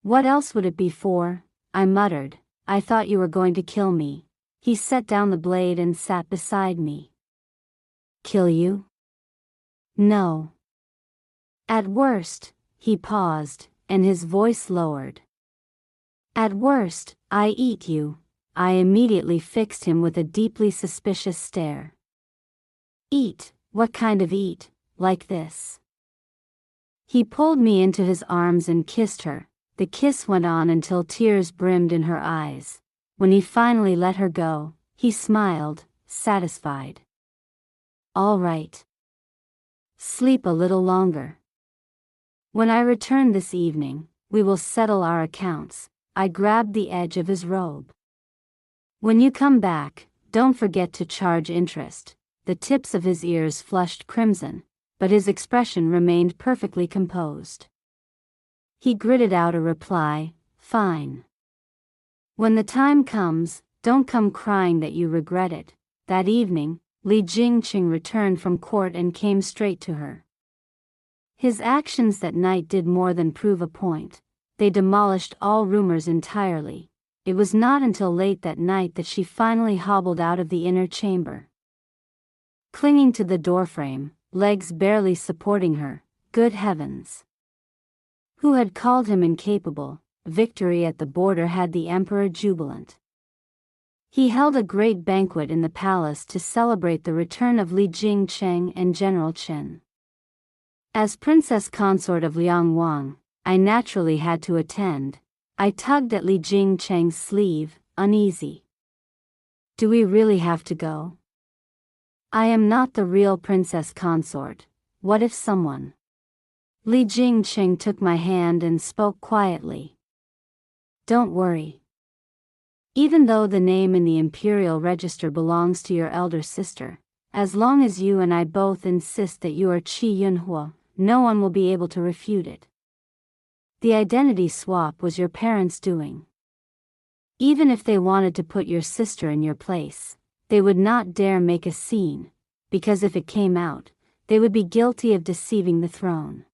What else would it be for? I muttered. I thought you were going to kill me. He set down the blade and sat beside me. Kill you? No. At worst, he paused, and his voice lowered. At worst, I eat you. I immediately fixed him with a deeply suspicious stare. Eat? What kind of eat? Like this? He pulled me into his arms and kissed her. The kiss went on until tears brimmed in her eyes. When he finally let her go, he smiled, satisfied. All right. Sleep a little longer. When I return this evening, we will settle our accounts. I grabbed the edge of his robe. When you come back, don't forget to charge interest. The tips of his ears flushed crimson, but his expression remained perfectly composed. He gritted out a reply, fine. When the time comes, don't come crying that you regret it. That evening, Li Jingqing returned from court and came straight to her. His actions that night did more than prove a point. They demolished all rumors entirely. It was not until late that night that she finally hobbled out of the inner chamber. Clinging to the doorframe, legs barely supporting her, good heavens! Who had called him incapable? Victory at the border had the emperor jubilant. He held a great banquet in the palace to celebrate the return of Li Jingcheng and General Chen. As princess consort of Liangwang, I naturally had to attend. I tugged at Li Jingcheng's sleeve, uneasy. Do we really have to go? I am not the real princess consort. What if someone? Li Jingcheng took my hand and spoke quietly. Don't worry. Even though the name in the imperial register belongs to your elder sister, as long as you and I both insist that you are Qi Yunhua, no one will be able to refute it. The identity swap was your parents' doing. Even if they wanted to put your sister in your place, they would not dare make a scene, because if it came out, they would be guilty of deceiving the throne.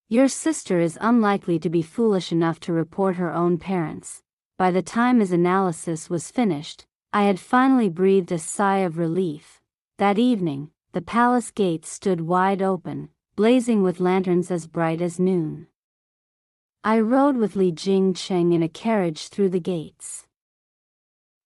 Your sister is unlikely to be foolish enough to report her own parents. By the time his analysis was finished, I had finally breathed a sigh of relief. That evening, the palace gates stood wide open, blazing with lanterns as bright as noon. I rode with Li Jingcheng in a carriage through the gates.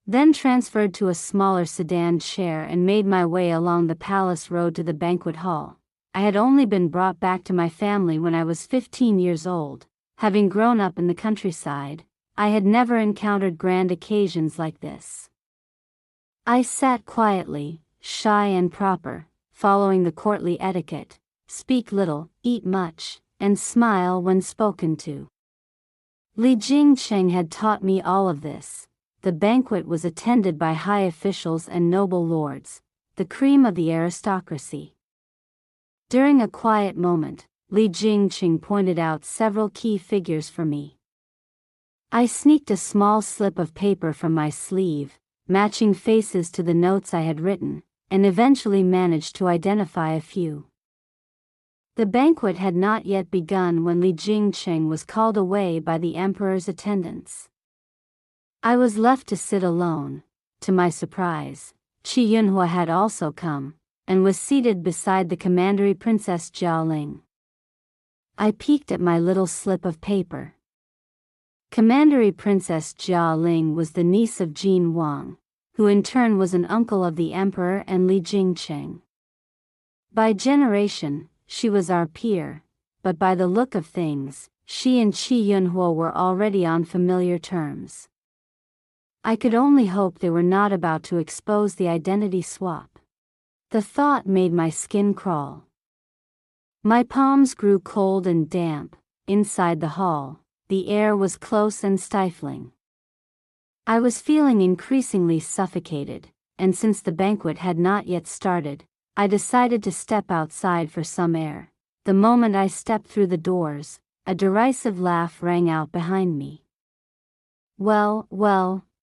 Then transferred to a smaller sedan chair and made my way along the palace road to the banquet hall. I had only been brought back to my family when I was 15 years old. Having grown up in the countryside, I had never encountered grand occasions like this. I sat quietly, shy and proper, following the courtly etiquette, speak little, eat much, and smile when spoken to. Li Jingcheng had taught me all of this. The banquet was attended by high officials and noble lords, the cream of the aristocracy. During a quiet moment, Li Jingqing pointed out several key figures for me. I sneaked a small slip of paper from my sleeve, matching faces to the notes I had written, and eventually managed to identify a few. The banquet had not yet begun when Li Jingqing was called away by the emperor's attendants. I was left to sit alone. To my surprise, Qi Yunhua had also come, and was seated beside the Commandery Princess Jialing. I peeked at my little slip of paper. Commandery Princess Jialing was the niece of Jin Wang, who in turn was an uncle of the emperor and Li Jingcheng. By generation, she was our peer, but by the look of things, she and Qi Yunhua were already on familiar terms. I could only hope they were not about to expose the identity swap. The thought made my skin crawl. My palms grew cold and damp. Inside the hall, the air was close and stifling. I was feeling increasingly suffocated, and since the banquet had not yet started, I decided to step outside for some air. The moment I stepped through the doors, a derisive laugh rang out behind me. Well,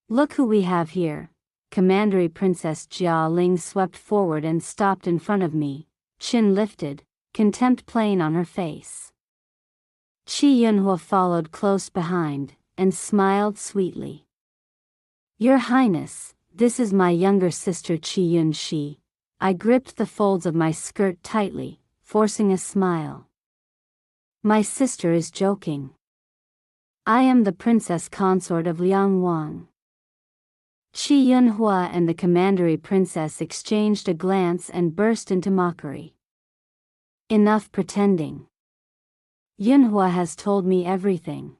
look who we have here. Commandery Princess Jialing swept forward and stopped in front of me, chin lifted, contempt plain on her face. Qi Yunhua followed close behind, and smiled sweetly. Your Highness, this is my younger sister Qi Yunxi. I gripped the folds of my skirt tightly, forcing a smile. My sister is joking. I am the princess consort of Liang Wang. Qi Yunhua and the Commandery Princess exchanged a glance and burst into mockery. Enough pretending. Yunhua has told me everything.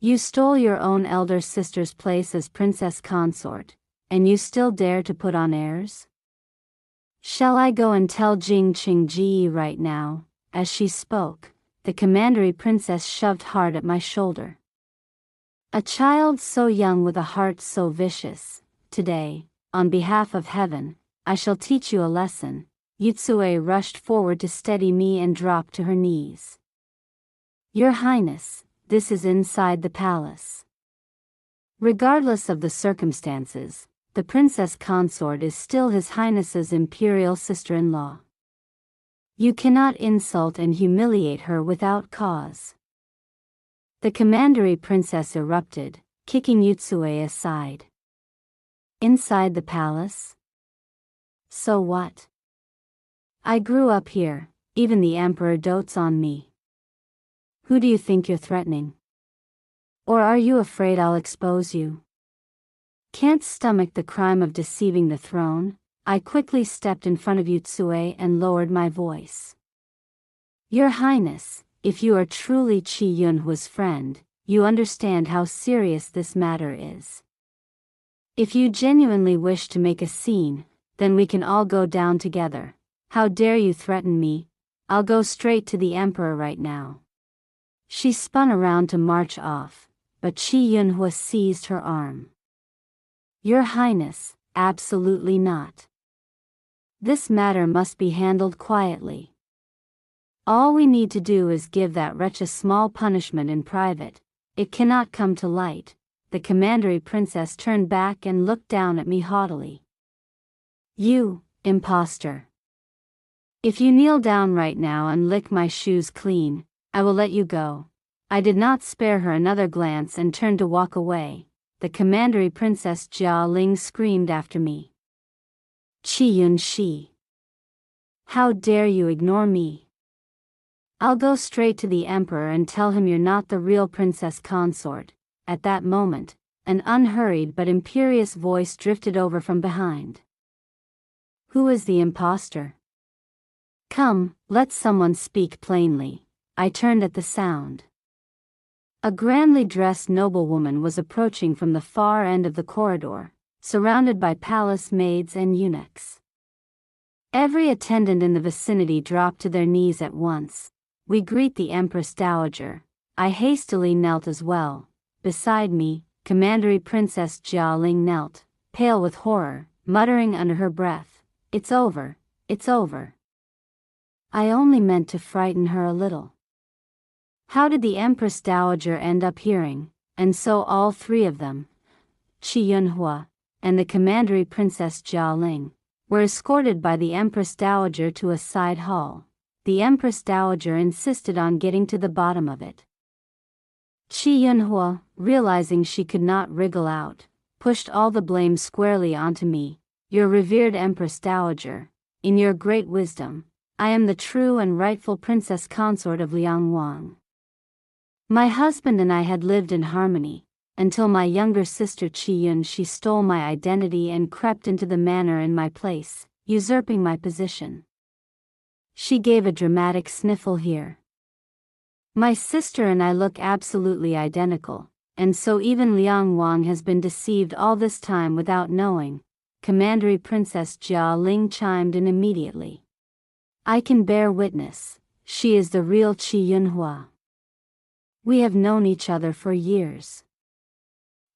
You stole your own elder sister's place as princess consort, and you still dare to put on airs? Shall I go and tell Jing Qingji right now? As she spoke, the Commandery Princess shoved hard at my shoulder. A child so young with a heart so vicious. Today, on behalf of heaven, I shall teach you a lesson. Yutsue rushed forward to steady me and dropped to her knees. Your Highness, this is inside the palace. Regardless of the circumstances, the princess consort is still His Highness's imperial sister-in-law. You cannot insult and humiliate her without cause. The Commandery Princess erupted, kicking Yutsue aside. Inside the palace? So what? I grew up here, even the emperor dotes on me. Who do you think you're threatening? Or are you afraid I'll expose you? Can't stomach the crime of deceiving the throne? I quickly stepped in front of Yutsue and lowered my voice. Your Highness, if you are truly Qi Yunhua's friend, you understand how serious this matter is. If you genuinely wish to make a scene, then we can all go down together. How dare you threaten me? I'll go straight to the emperor right now. She spun around to march off, but Qi Yunhua seized her arm. Your Highness, absolutely not. This matter must be handled quietly. All we need to do is give that wretch a small punishment in private. It cannot come to light. The Commandery Princess turned back and looked down at me haughtily. You, impostor. If you kneel down right now and lick my shoes clean, I will let you go. I did not spare her another glance and turned to walk away. The Commandery Princess Jialing screamed after me. Qi Yunxi. How dare you ignore me? I'll go straight to the emperor and tell him you're not the real princess consort. At that moment, an unhurried but imperious voice drifted over from behind. Who is the impostor? Come, let someone speak plainly. I turned at the sound. A grandly dressed noblewoman was approaching from the far end of the corridor, surrounded by palace maids and eunuchs. Every attendant in the vicinity dropped to their knees at once. We greet the Empress Dowager. I hastily knelt as well. Beside me, Commandery Princess Jialing knelt, pale with horror, muttering under her breath, "It's over, it's over." I only meant to frighten her a little. How did the Empress Dowager end up hearing? And so all three of them, Qi Yunhua, and the Commandery Princess Jialing, were escorted by the Empress Dowager to a side hall. The Empress Dowager insisted on getting to the bottom of it. Qi Yunhua, realizing she could not wriggle out, pushed all the blame squarely onto me. Your revered Empress Dowager, in your great wisdom, I am the true and rightful princess consort of Liang Wang. My husband and I had lived in harmony, until my younger sister Qi Yun she stole my identity and crept into the manor in my place, usurping my position. She gave a dramatic sniffle here. My sister and I look absolutely identical, and so even Liang Wang has been deceived all this time without knowing. Commandery Princess Jia Ling chimed in immediately. I can bear witness, she is the real Qi Yunhua. We have known each other for years.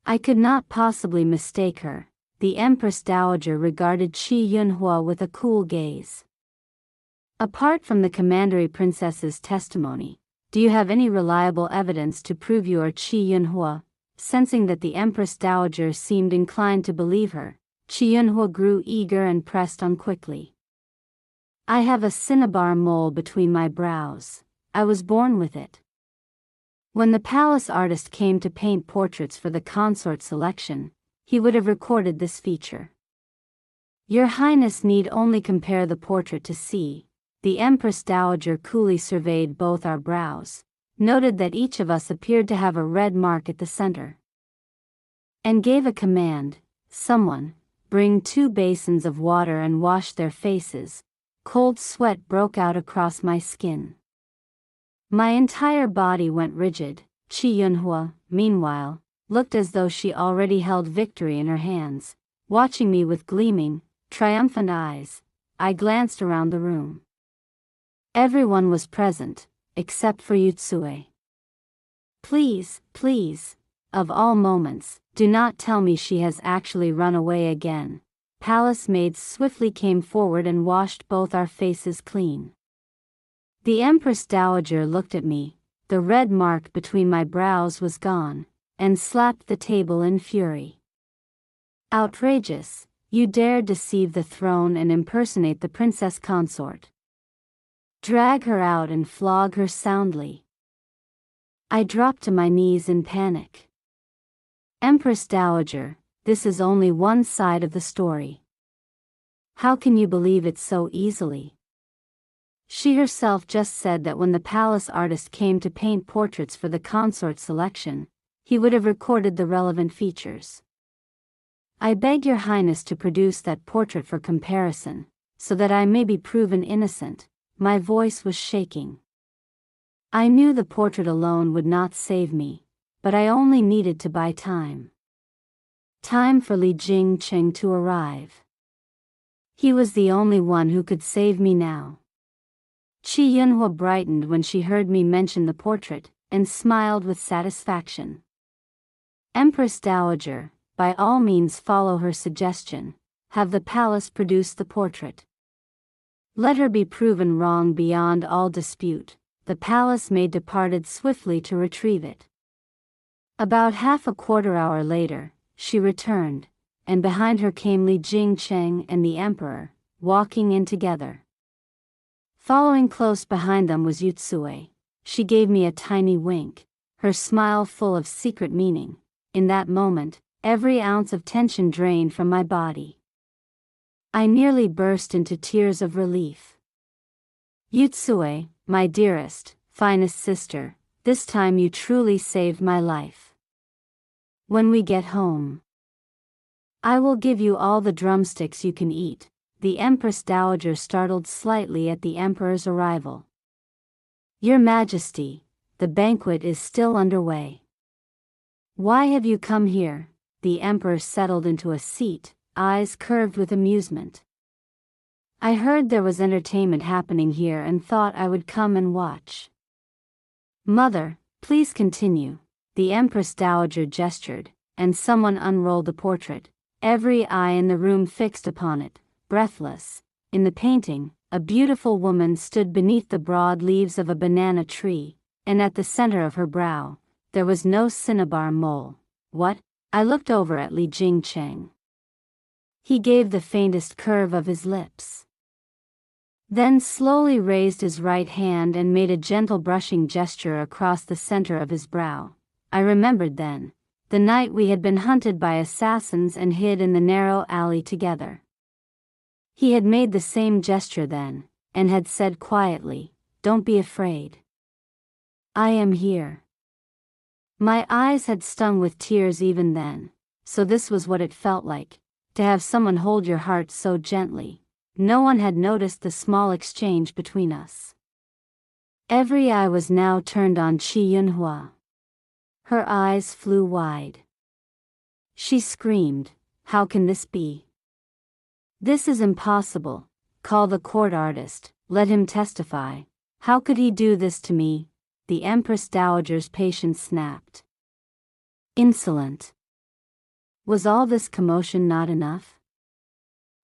I could not possibly mistake her. The Empress Dowager regarded Qi Yunhua with a cool gaze. Apart from the Commandery Princess's testimony, do you have any reliable evidence to prove you are Qi Yunhua? Sensing that the Empress Dowager seemed inclined to believe her, Qi Yunhua grew eager and pressed on quickly. I have a cinnabar mole between my brows. I was born with it. When the palace artist came to paint portraits for the consort selection, he would have recorded this feature. Your Highness need only compare the portrait to see. The Empress Dowager coolly surveyed both our brows, noted that each of us appeared to have a red mark at the center, and gave a command. Someone, bring 2 basins of water and wash their faces. Cold sweat broke out across my skin. My entire body went rigid. Qi Yunhua, meanwhile, looked as though she already held victory in her hands, watching me with gleaming, triumphant eyes. I glanced around the room. Everyone was present, except for Yutsue. Please, of all moments, do not tell me she has actually run away again. Palace maids swiftly came forward and washed both our faces clean. The Empress Dowager looked at me, the red mark between my brows was gone, and slapped the table in fury. Outrageous, you dare deceive the throne and impersonate the princess consort. Drag her out and flog her soundly. I dropped to my knees in panic. Empress Dowager, this is only one side of the story. How can you believe it so easily? She herself just said that when the palace artist came to paint portraits for the consort selection, he would have recorded the relevant features. I beg your Highness to produce that portrait for comparison, so that I may be proven innocent. My voice was shaking. I knew the portrait alone would not save me, but I only needed to buy time. Time for Li Jingcheng to arrive. He was the only one who could save me now. Qi Yunhua brightened when she heard me mention the portrait, and smiled with satisfaction. Empress Dowager, by all means follow her suggestion, have the palace produce the portrait. Let her be proven wrong beyond all dispute. The palace maid departed swiftly to retrieve it. About half a quarter hour later, she returned, and behind her came Li Jingcheng and the emperor, walking in together. Following close behind them was Yutsue. She gave me a tiny wink, her smile full of secret meaning. In that moment, every ounce of tension drained from my body. I nearly burst into tears of relief. Yutsue, my dearest, finest sister, this time you truly saved my life. When we get home, I will give you all the drumsticks you can eat. The Empress Dowager startled slightly at the Emperor's arrival. Your Majesty, the banquet is still underway. Why have you come here? The Emperor settled into a seat, eyes curved with amusement. I heard there was entertainment happening here and thought I would come and watch. Mother, please continue. The Empress Dowager gestured, and someone unrolled the portrait, every eye in the room fixed upon it. Breathless. In the painting, a beautiful woman stood beneath the broad leaves of a banana tree, and at the center of her brow, there was no cinnabar mole. What? I looked over at Li Jingcheng. He gave the faintest curve of his lips, then slowly raised his right hand and made a gentle brushing gesture across the center of his brow. I remembered then, the night we had been hunted by assassins and hid in the narrow alley together. He had made the same gesture then, and had said quietly, "Don't be afraid. I am here." My eyes had stung with tears even then, so this was what it felt like, to have someone hold your heart so gently. No one had noticed the small exchange between us. Every eye was now turned on Chi Yunhua. Her eyes flew wide. She screamed, "How can this be? This is impossible. Call the court artist, let him testify. How could he do this to me?" The Empress Dowager's patience snapped. Insolent. Was all this commotion not enough?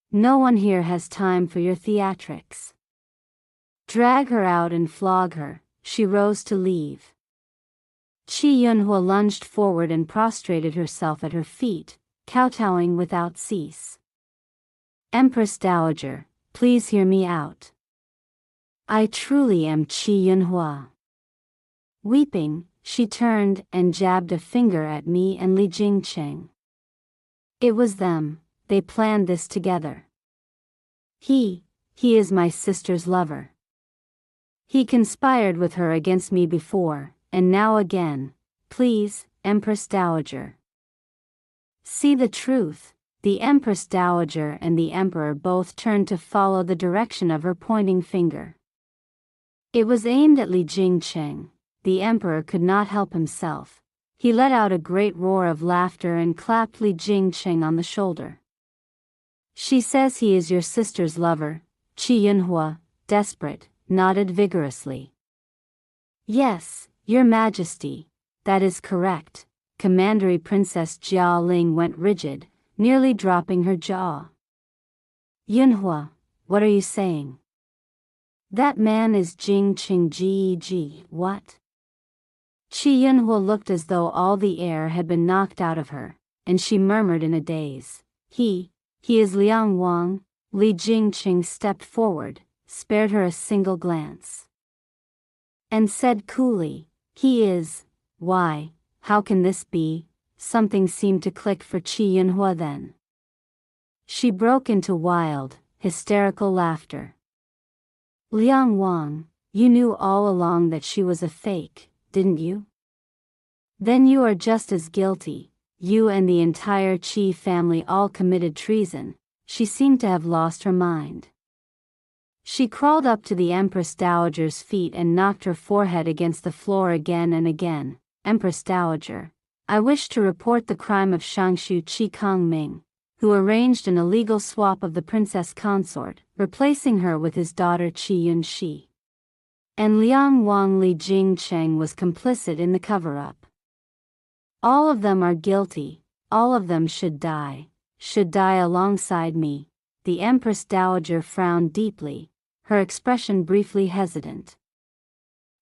No one here has time for your theatrics. Drag her out and flog her. She rose to leave. Chi Yunhua lunged forward and prostrated herself at her feet, kowtowing without cease. "Empress Dowager, please hear me out. I truly am Chi Yunhua." Weeping, she turned and jabbed a finger at me and Li Jingcheng. It was them, they planned this together. He is my sister's lover. He conspired with her against me before, and now again. Please, Empress Dowager. See the truth. The Empress Dowager and the Emperor both turned to follow the direction of her pointing finger. It was aimed at Li Jingcheng. The Emperor could not help himself. He let out a great roar of laughter and clapped Li Jingcheng on the shoulder. "She says he is your sister's lover," Chi Yunhua, desperate, nodded vigorously. "Yes, Your Majesty, that is correct." Commandery Princess Jia Ling went rigid, nearly dropping her jaw. "Yunhua, what are you saying? That man is Jing Qing Geg, what?" Chi Yunhua looked as though all the air had been knocked out of her, and she murmured in a daze, He is Liang Wang." Li Jingqing stepped forward, spared her a single glance, and said coolly, "He is. Why, how can this be?" Something seemed to click for Chi Yunhua then. She broke into wild, hysterical laughter. "Liang Wang, you knew all along that she was a fake, didn't you? Then you are just as guilty. You and the entire Qi family all committed treason." She seemed to have lost her mind. She crawled up to the Empress Dowager's feet and knocked her forehead against the floor again and again. "Empress Dowager, I wish to report the crime of Shangshu Qi Kongming, who arranged an illegal swap of the princess consort, replacing her with his daughter Qi Yunxi. And Liang Wang Li Jingcheng was complicit in the cover-up. All of them are guilty, all of them should die alongside me." The Empress Dowager frowned deeply, her expression briefly hesitant.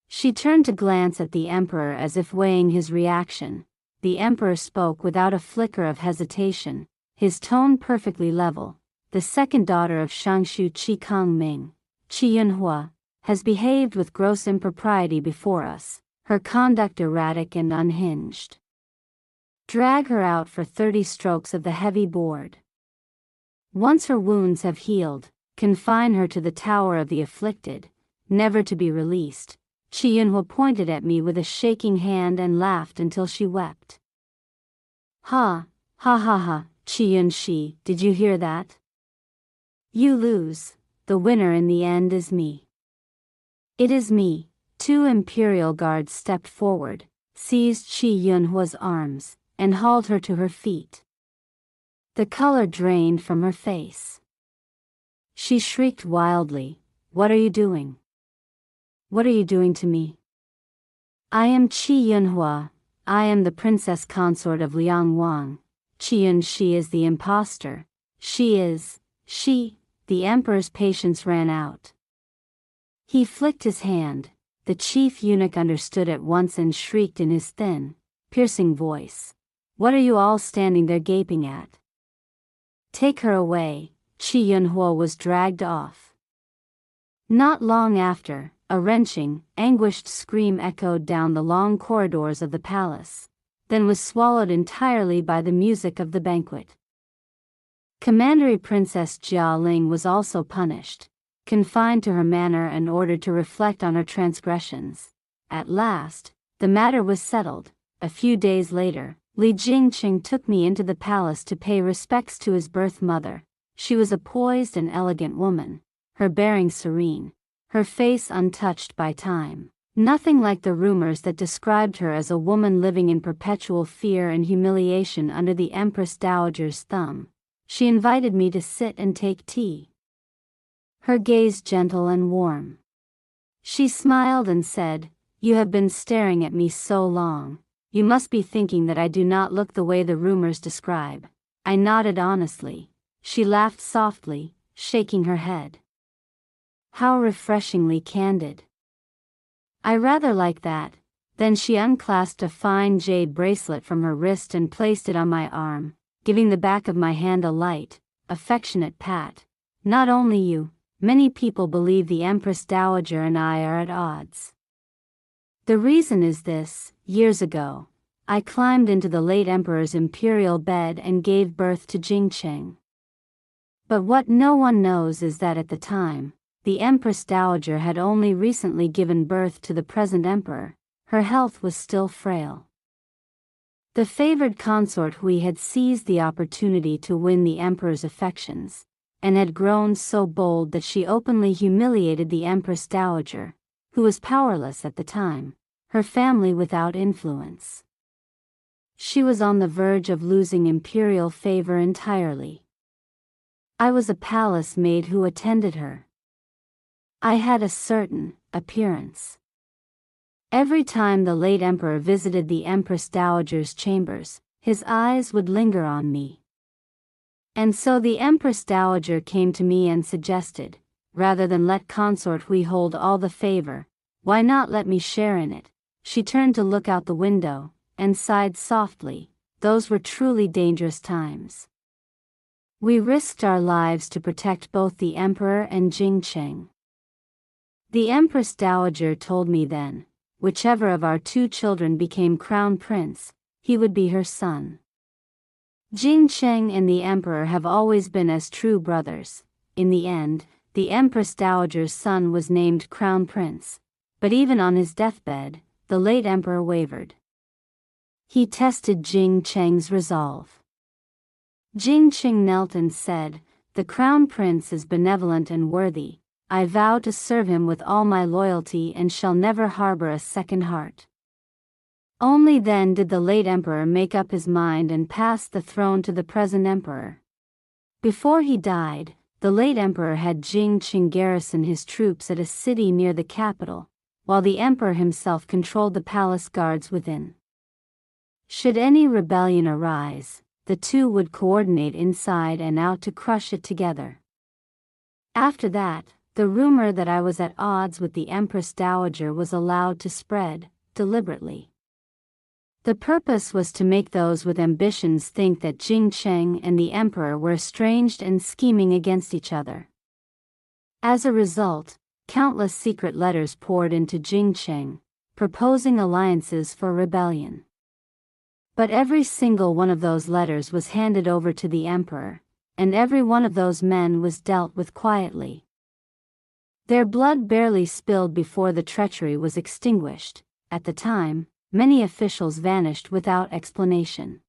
She turned to glance at the Emperor as if weighing his reaction. The Emperor spoke without a flicker of hesitation, his tone perfectly level. "The second daughter of Shangshu Qi Kongming, Qi Yunhua, has behaved with gross impropriety before us, her conduct erratic and unhinged. Drag her out for 30 strokes of the heavy board. Once her wounds have healed, confine her to the Tower of the Afflicted, never to be released." Chi Yunhua pointed at me with a shaking hand and laughed until she wept. Ha ha, Chi Yunxi, did you hear that? You lose. The winner in the end is me. It is me. 2 imperial guards stepped forward, seized Chi Yunhua's arms, and hauled her to her feet. The color drained from her face. She shrieked wildly, "What are you doing? What are you doing to me? I am Chi Yunhua. I am the princess consort of Liang Wang. Chi Yunxi is the impostor. She." The emperor's patience ran out. He flicked his hand. The chief eunuch understood at once and shrieked in his thin, piercing voice, "What are you all standing there gaping at? Take her away." Chi Yunhua was dragged off. Not long after, a wrenching, anguished scream echoed down the long corridors of the palace, then was swallowed entirely by the music of the banquet. Commandery Princess Jia Ling was also punished, confined to her manor and ordered to reflect on her transgressions. At last, the matter was settled. A few days later, Li Jingqing took me into the palace to pay respects to his birth mother. She was a poised and elegant woman, her bearing serene, her face untouched by time. Nothing like the rumors that described her as a woman living in perpetual fear and humiliation under the Empress Dowager's thumb. She invited me to sit and take tea. Her gaze gentle and warm. She smiled and said, "You have been staring at me so long. You must be thinking that I do not look the way the rumors describe." I nodded honestly. She laughed softly, shaking her head. How refreshingly candid. I rather like that. Then she unclasped a fine jade bracelet from her wrist and placed it on my arm, giving the back of my hand a light, affectionate pat. "Not only you, many people believe the Empress Dowager and I are at odds. The reason is this: years ago, I climbed into the late emperor's imperial bed and gave birth to Jingqing. But what no one knows is that at the time, the Empress Dowager had only recently given birth to the present emperor. Her health was still frail. The favored consort Hui had seized the opportunity to win the emperor's affections, and had grown so bold that she openly humiliated the Empress Dowager, who was powerless at the time, her family without influence. She was on the verge of losing imperial favor entirely. I was a palace maid who attended her. I had a certain appearance. Every time the late emperor visited the Empress Dowager's chambers, his eyes would linger on me. And so the Empress Dowager came to me and suggested, rather than let consort Hui hold all the favor, why not let me share in it? She turned to look out the window, and sighed softly. Those were truly dangerous times. We risked our lives to protect both the emperor and Jingqing. The Empress Dowager told me then, whichever of our two children became crown prince, he would be her son. Jingqing and the emperor have always been as true brothers. In the end, the Empress Dowager's son was named crown prince, but even on his deathbed, the late emperor wavered. He tested Jingqing's resolve. Jingqing knelt and said, "The crown prince is benevolent and worthy. I vow to serve him with all my loyalty and shall never harbor a second heart." Only then did the late emperor make up his mind and pass the throne to the present emperor. Before he died, the late emperor had Jingqing garrison his troops at a city near the capital, while the emperor himself controlled the palace guards within. Should any rebellion arise, the two would coordinate inside and out to crush it together. After that, the rumor that I was at odds with the Empress Dowager was allowed to spread, deliberately. The purpose was to make those with ambitions think that Jingqing and the emperor were estranged and scheming against each other. As a result, countless secret letters poured into Jingqing, proposing alliances for rebellion. But every single one of those letters was handed over to the emperor, and every one of those men was dealt with quietly. Their blood barely spilled before the treachery was extinguished. At the time, many officials vanished without explanation.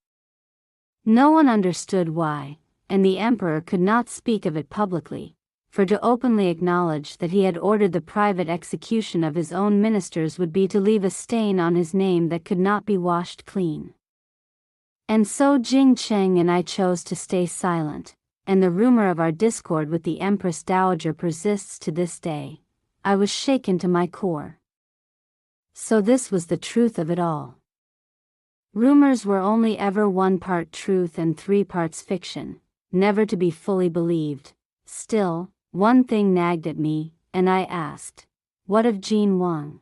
No one understood why, and the emperor could not speak of it publicly, for to openly acknowledge that he had ordered the private execution of his own ministers would be to leave a stain on his name that could not be washed clean. And so Jingqing and I chose to stay silent, and the rumor of our discord with the Empress Dowager persists to this day. I was shaken to my core. So this was the truth of it all. Rumors were only ever 1 part truth and 3 parts fiction, never to be fully believed. Still, one thing nagged at me, and I asked, what of Jin Wang?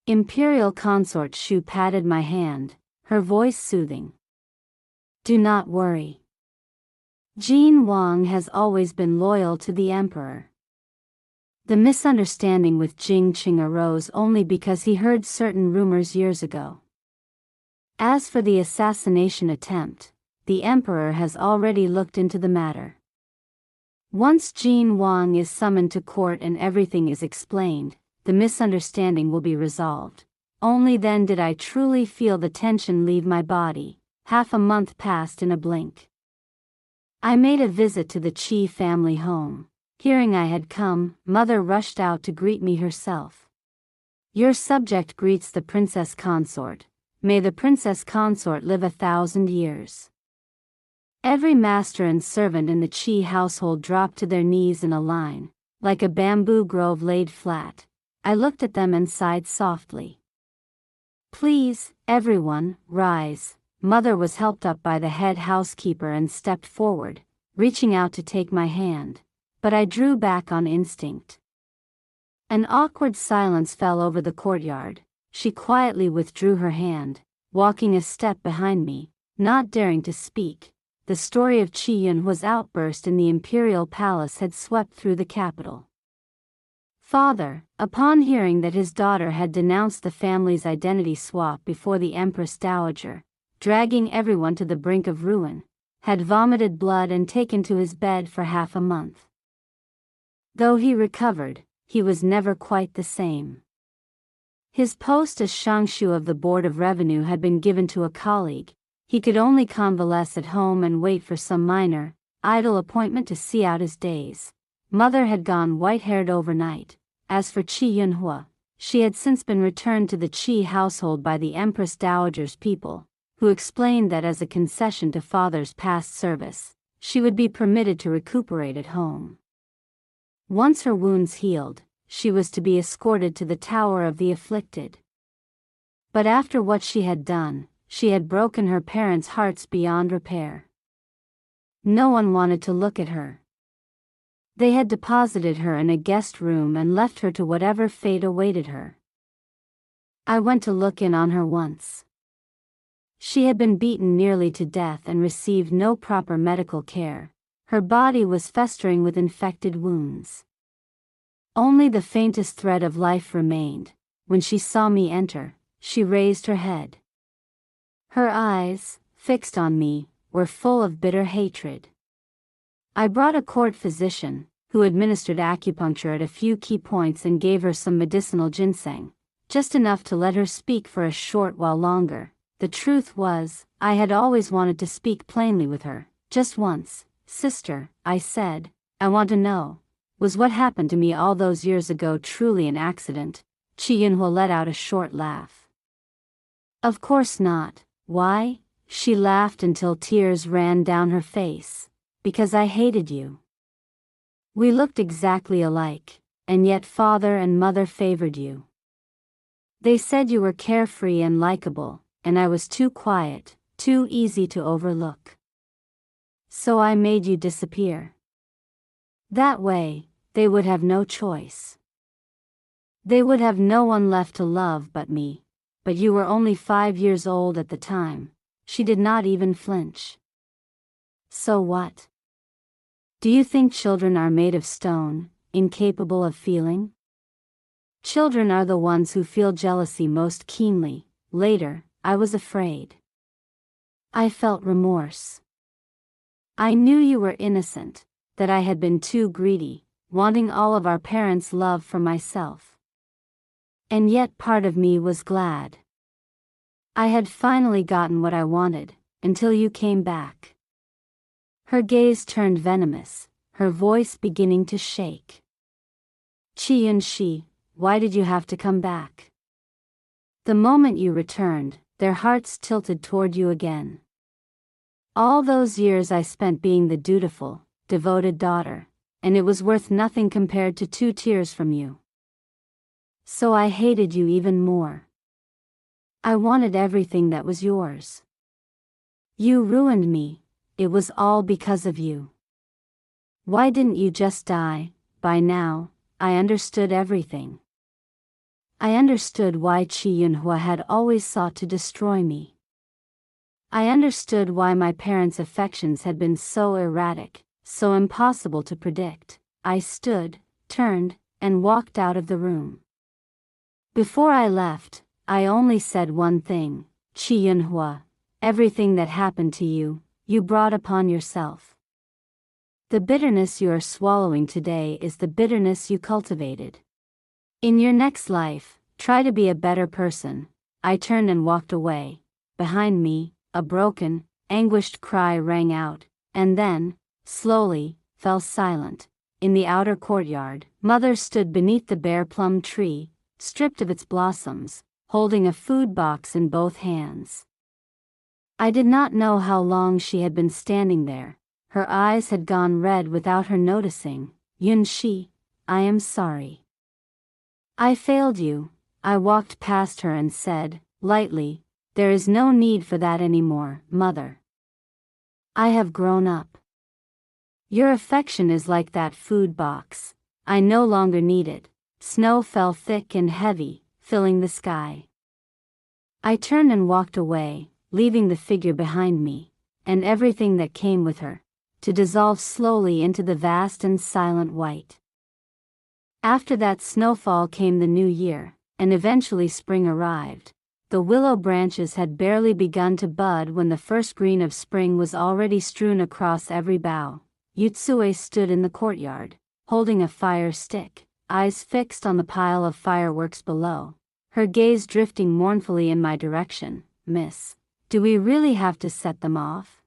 Imperial consort Shu patted my hand, her voice soothing. Do not worry. Jin Wang has always been loyal to the emperor. The misunderstanding with Jingqing arose only because he heard certain rumors years ago. As for the assassination attempt, the emperor has already looked into the matter. Once Jin Wang is summoned to court and everything is explained, the misunderstanding will be resolved. Only then did I truly feel the tension leave my body. Half a month passed in a blink. I made a visit to the Qi family home. Hearing I had come, mother rushed out to greet me herself. Your subject greets the princess consort. May the princess consort live 1,000 years. Every master and servant in the Qi household dropped to their knees in a line, like a bamboo grove laid flat. I looked at them and sighed softly. Please, everyone, rise. Mother was helped up by the head housekeeper and stepped forward, reaching out to take my hand, but I drew back on instinct. An awkward silence fell over the courtyard. She quietly withdrew her hand, walking a step behind me, not daring to speak. The story of Qi Yunhua's outburst in the imperial palace had swept through the capital. Father, upon hearing that his daughter had denounced the family's identity swap before the Empress Dowager, dragging everyone to the brink of ruin, had vomited blood and taken to his bed for half a month. Though he recovered, he was never quite the same. His post as Shangshu of the Board of Revenue had been given to a colleague. He could only convalesce at home and wait for some minor, idle appointment to see out his days. Mother had gone white-haired overnight. As for Qi Yunhua, she had since been returned to the Qi household by the Empress Dowager's people, who explained that as a concession to father's past service, she would be permitted to recuperate at home. Once her wounds healed, she was to be escorted to the Tower of the Afflicted. But after what she had done, she had broken her parents' hearts beyond repair. No one wanted to look at her. They had deposited her in a guest room and left her to whatever fate awaited her. I went to look in on her once. She had been beaten nearly to death and received no proper medical care. Her body was festering with infected wounds. Only the faintest thread of life remained. When she saw me enter, she raised her head. Her eyes, fixed on me, were full of bitter hatred. I brought a court physician, who administered acupuncture at a few key points and gave her some medicinal ginseng, just enough to let her speak for a short while longer. The truth was, I had always wanted to speak plainly with her, just once. Sister, I said, I want to know, was what happened to me all those years ago truly an accident? Qi Yunhua let out a short laugh. Of course not. Why? She laughed until tears ran down her face. Because I hated you. We looked exactly alike, and yet father and mother favored you. They said you were carefree and likable, and I was too quiet, too easy to overlook. So I made you disappear. That way, they would have no choice. They would have no one left to love but me. But you were only 5 years old at the time. She did not even flinch. So what? Do you think children are made of stone, incapable of feeling? Children are the ones who feel jealousy most keenly. Later, I was afraid. I felt remorse. I knew you were innocent, that I had been too greedy, wanting all of our parents' love for myself. And yet part of me was glad. I had finally gotten what I wanted, until you came back. Her gaze turned venomous, her voice beginning to shake. Qi Yunshi, why did you have to come back? The moment you returned, their hearts tilted toward you again. All those years I spent being the dutiful, devoted daughter, and it was worth nothing compared to 2 tears from you. So I hated you even more. I wanted everything that was yours. You ruined me, it was all because of you. Why didn't you just die? By now, I understood everything. I understood why Qi Yunhua had always sought to destroy me. I understood why my parents' affections had been so erratic, so impossible to predict. I stood, turned, and walked out of the room. Before I left, I only said one thing, Qi Yunhua, everything that happened to you, you brought upon yourself. The bitterness you are swallowing today is the bitterness you cultivated. In your next life, try to be a better person. I turned and walked away. Behind me, a broken, anguished cry rang out, and then, slowly, fell silent. In the outer courtyard, Mother stood beneath the bare plum tree, stripped of its blossoms, holding a food box in both hands. I did not know how long she had been standing there. Her eyes had gone red without her noticing. Yunshi, I am sorry. I failed you. I walked past her and said, lightly, there is no need for that anymore, Mother. I have grown up. Your affection is like that food box. I no longer need it. Snow fell thick and heavy, filling the sky. I turned and walked away, leaving the figure behind me, and everything that came with her, to dissolve slowly into the vast and silent white. After that snowfall came the new year, and eventually spring arrived. The willow branches had barely begun to bud when the first green of spring was already strewn across every bough. Yutsue stood in the courtyard, holding a fire stick, eyes fixed on the pile of fireworks below, her gaze drifting mournfully in my direction. Miss, do we really have to set them off?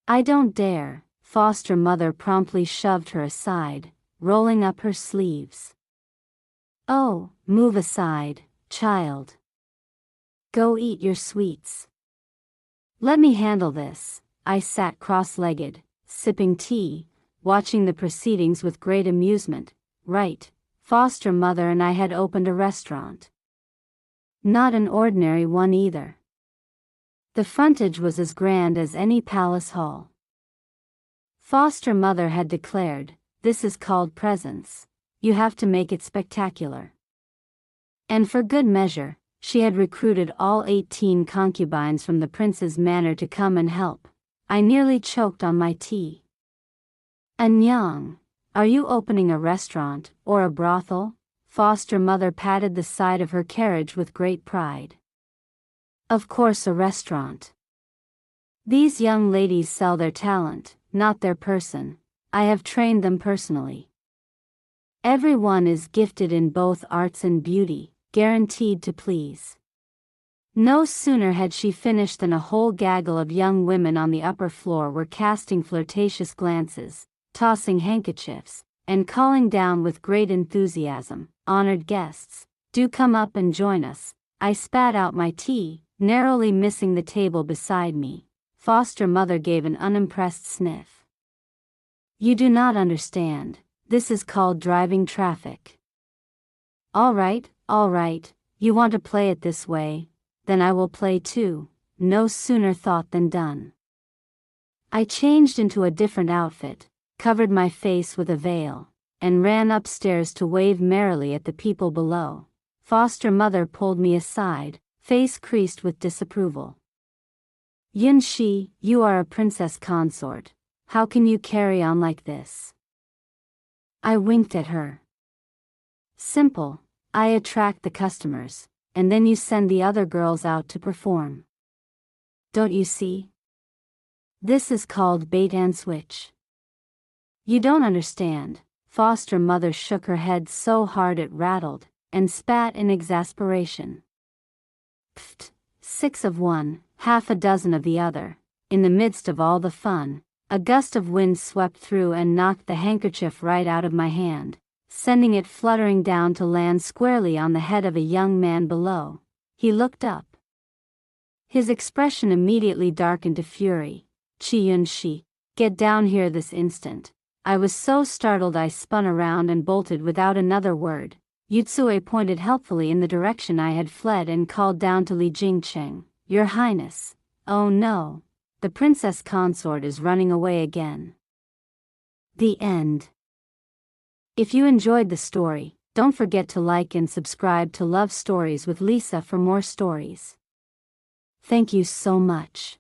I don't dare. Foster mother promptly shoved her aside, rolling up her sleeves. Oh, move aside, child. Go eat your sweets. Let me handle this. I sat cross-legged, sipping tea, watching the proceedings with great amusement. Right, foster mother and I had opened a restaurant. Not an ordinary one either. The frontage was as grand as any palace hall. Foster mother had declared, this is called presents. You have to make it spectacular. And for good measure, she had recruited all 18 concubines from the prince's manor to come and help. I nearly choked on my tea. Anyang, are you opening a restaurant or a brothel? Foster mother patted the side of her carriage with great pride. Of course, a restaurant. These young ladies sell their talent, not their person. I have trained them personally. Everyone is gifted in both arts and beauty, guaranteed to please. No sooner had she finished than a whole gaggle of young women on the upper floor were casting flirtatious glances, tossing handkerchiefs, and calling down with great enthusiasm, honored guests, do come up and join us. I spat out my tea, narrowly missing the table beside me. Foster mother gave an unimpressed sniff. You do not understand. This is called driving traffic. All right, you want to play it this way, then I will play too. No sooner thought than done. I changed into a different outfit, covered my face with a veil, and ran upstairs to wave merrily at the people below. Foster mother pulled me aside, face creased with disapproval. Yunshi, you are a princess consort. How can you carry on like this? I winked at her. Simple. I attract the customers, and then you send the other girls out to perform. Don't you see? This is called bait and switch. You don't understand. Foster mother shook her head so hard it rattled, and spat in exasperation. Pfft, 6 of one, half a dozen of the other. In the midst of all the fun, a gust of wind swept through and knocked the handkerchief right out of my hand, sending it fluttering down to land squarely on the head of a young man below. He looked up. His expression immediately darkened to fury. Yunshi, get down here this instant. I was so startled I spun around and bolted without another word. Yutsue pointed helpfully in the direction I had fled and called down to Li Jingcheng, Your Highness. Oh no. The princess consort is running away again. The end. If you enjoyed the story, don't forget to like and subscribe to Love Stories with Lisa for more stories. Thank you so much.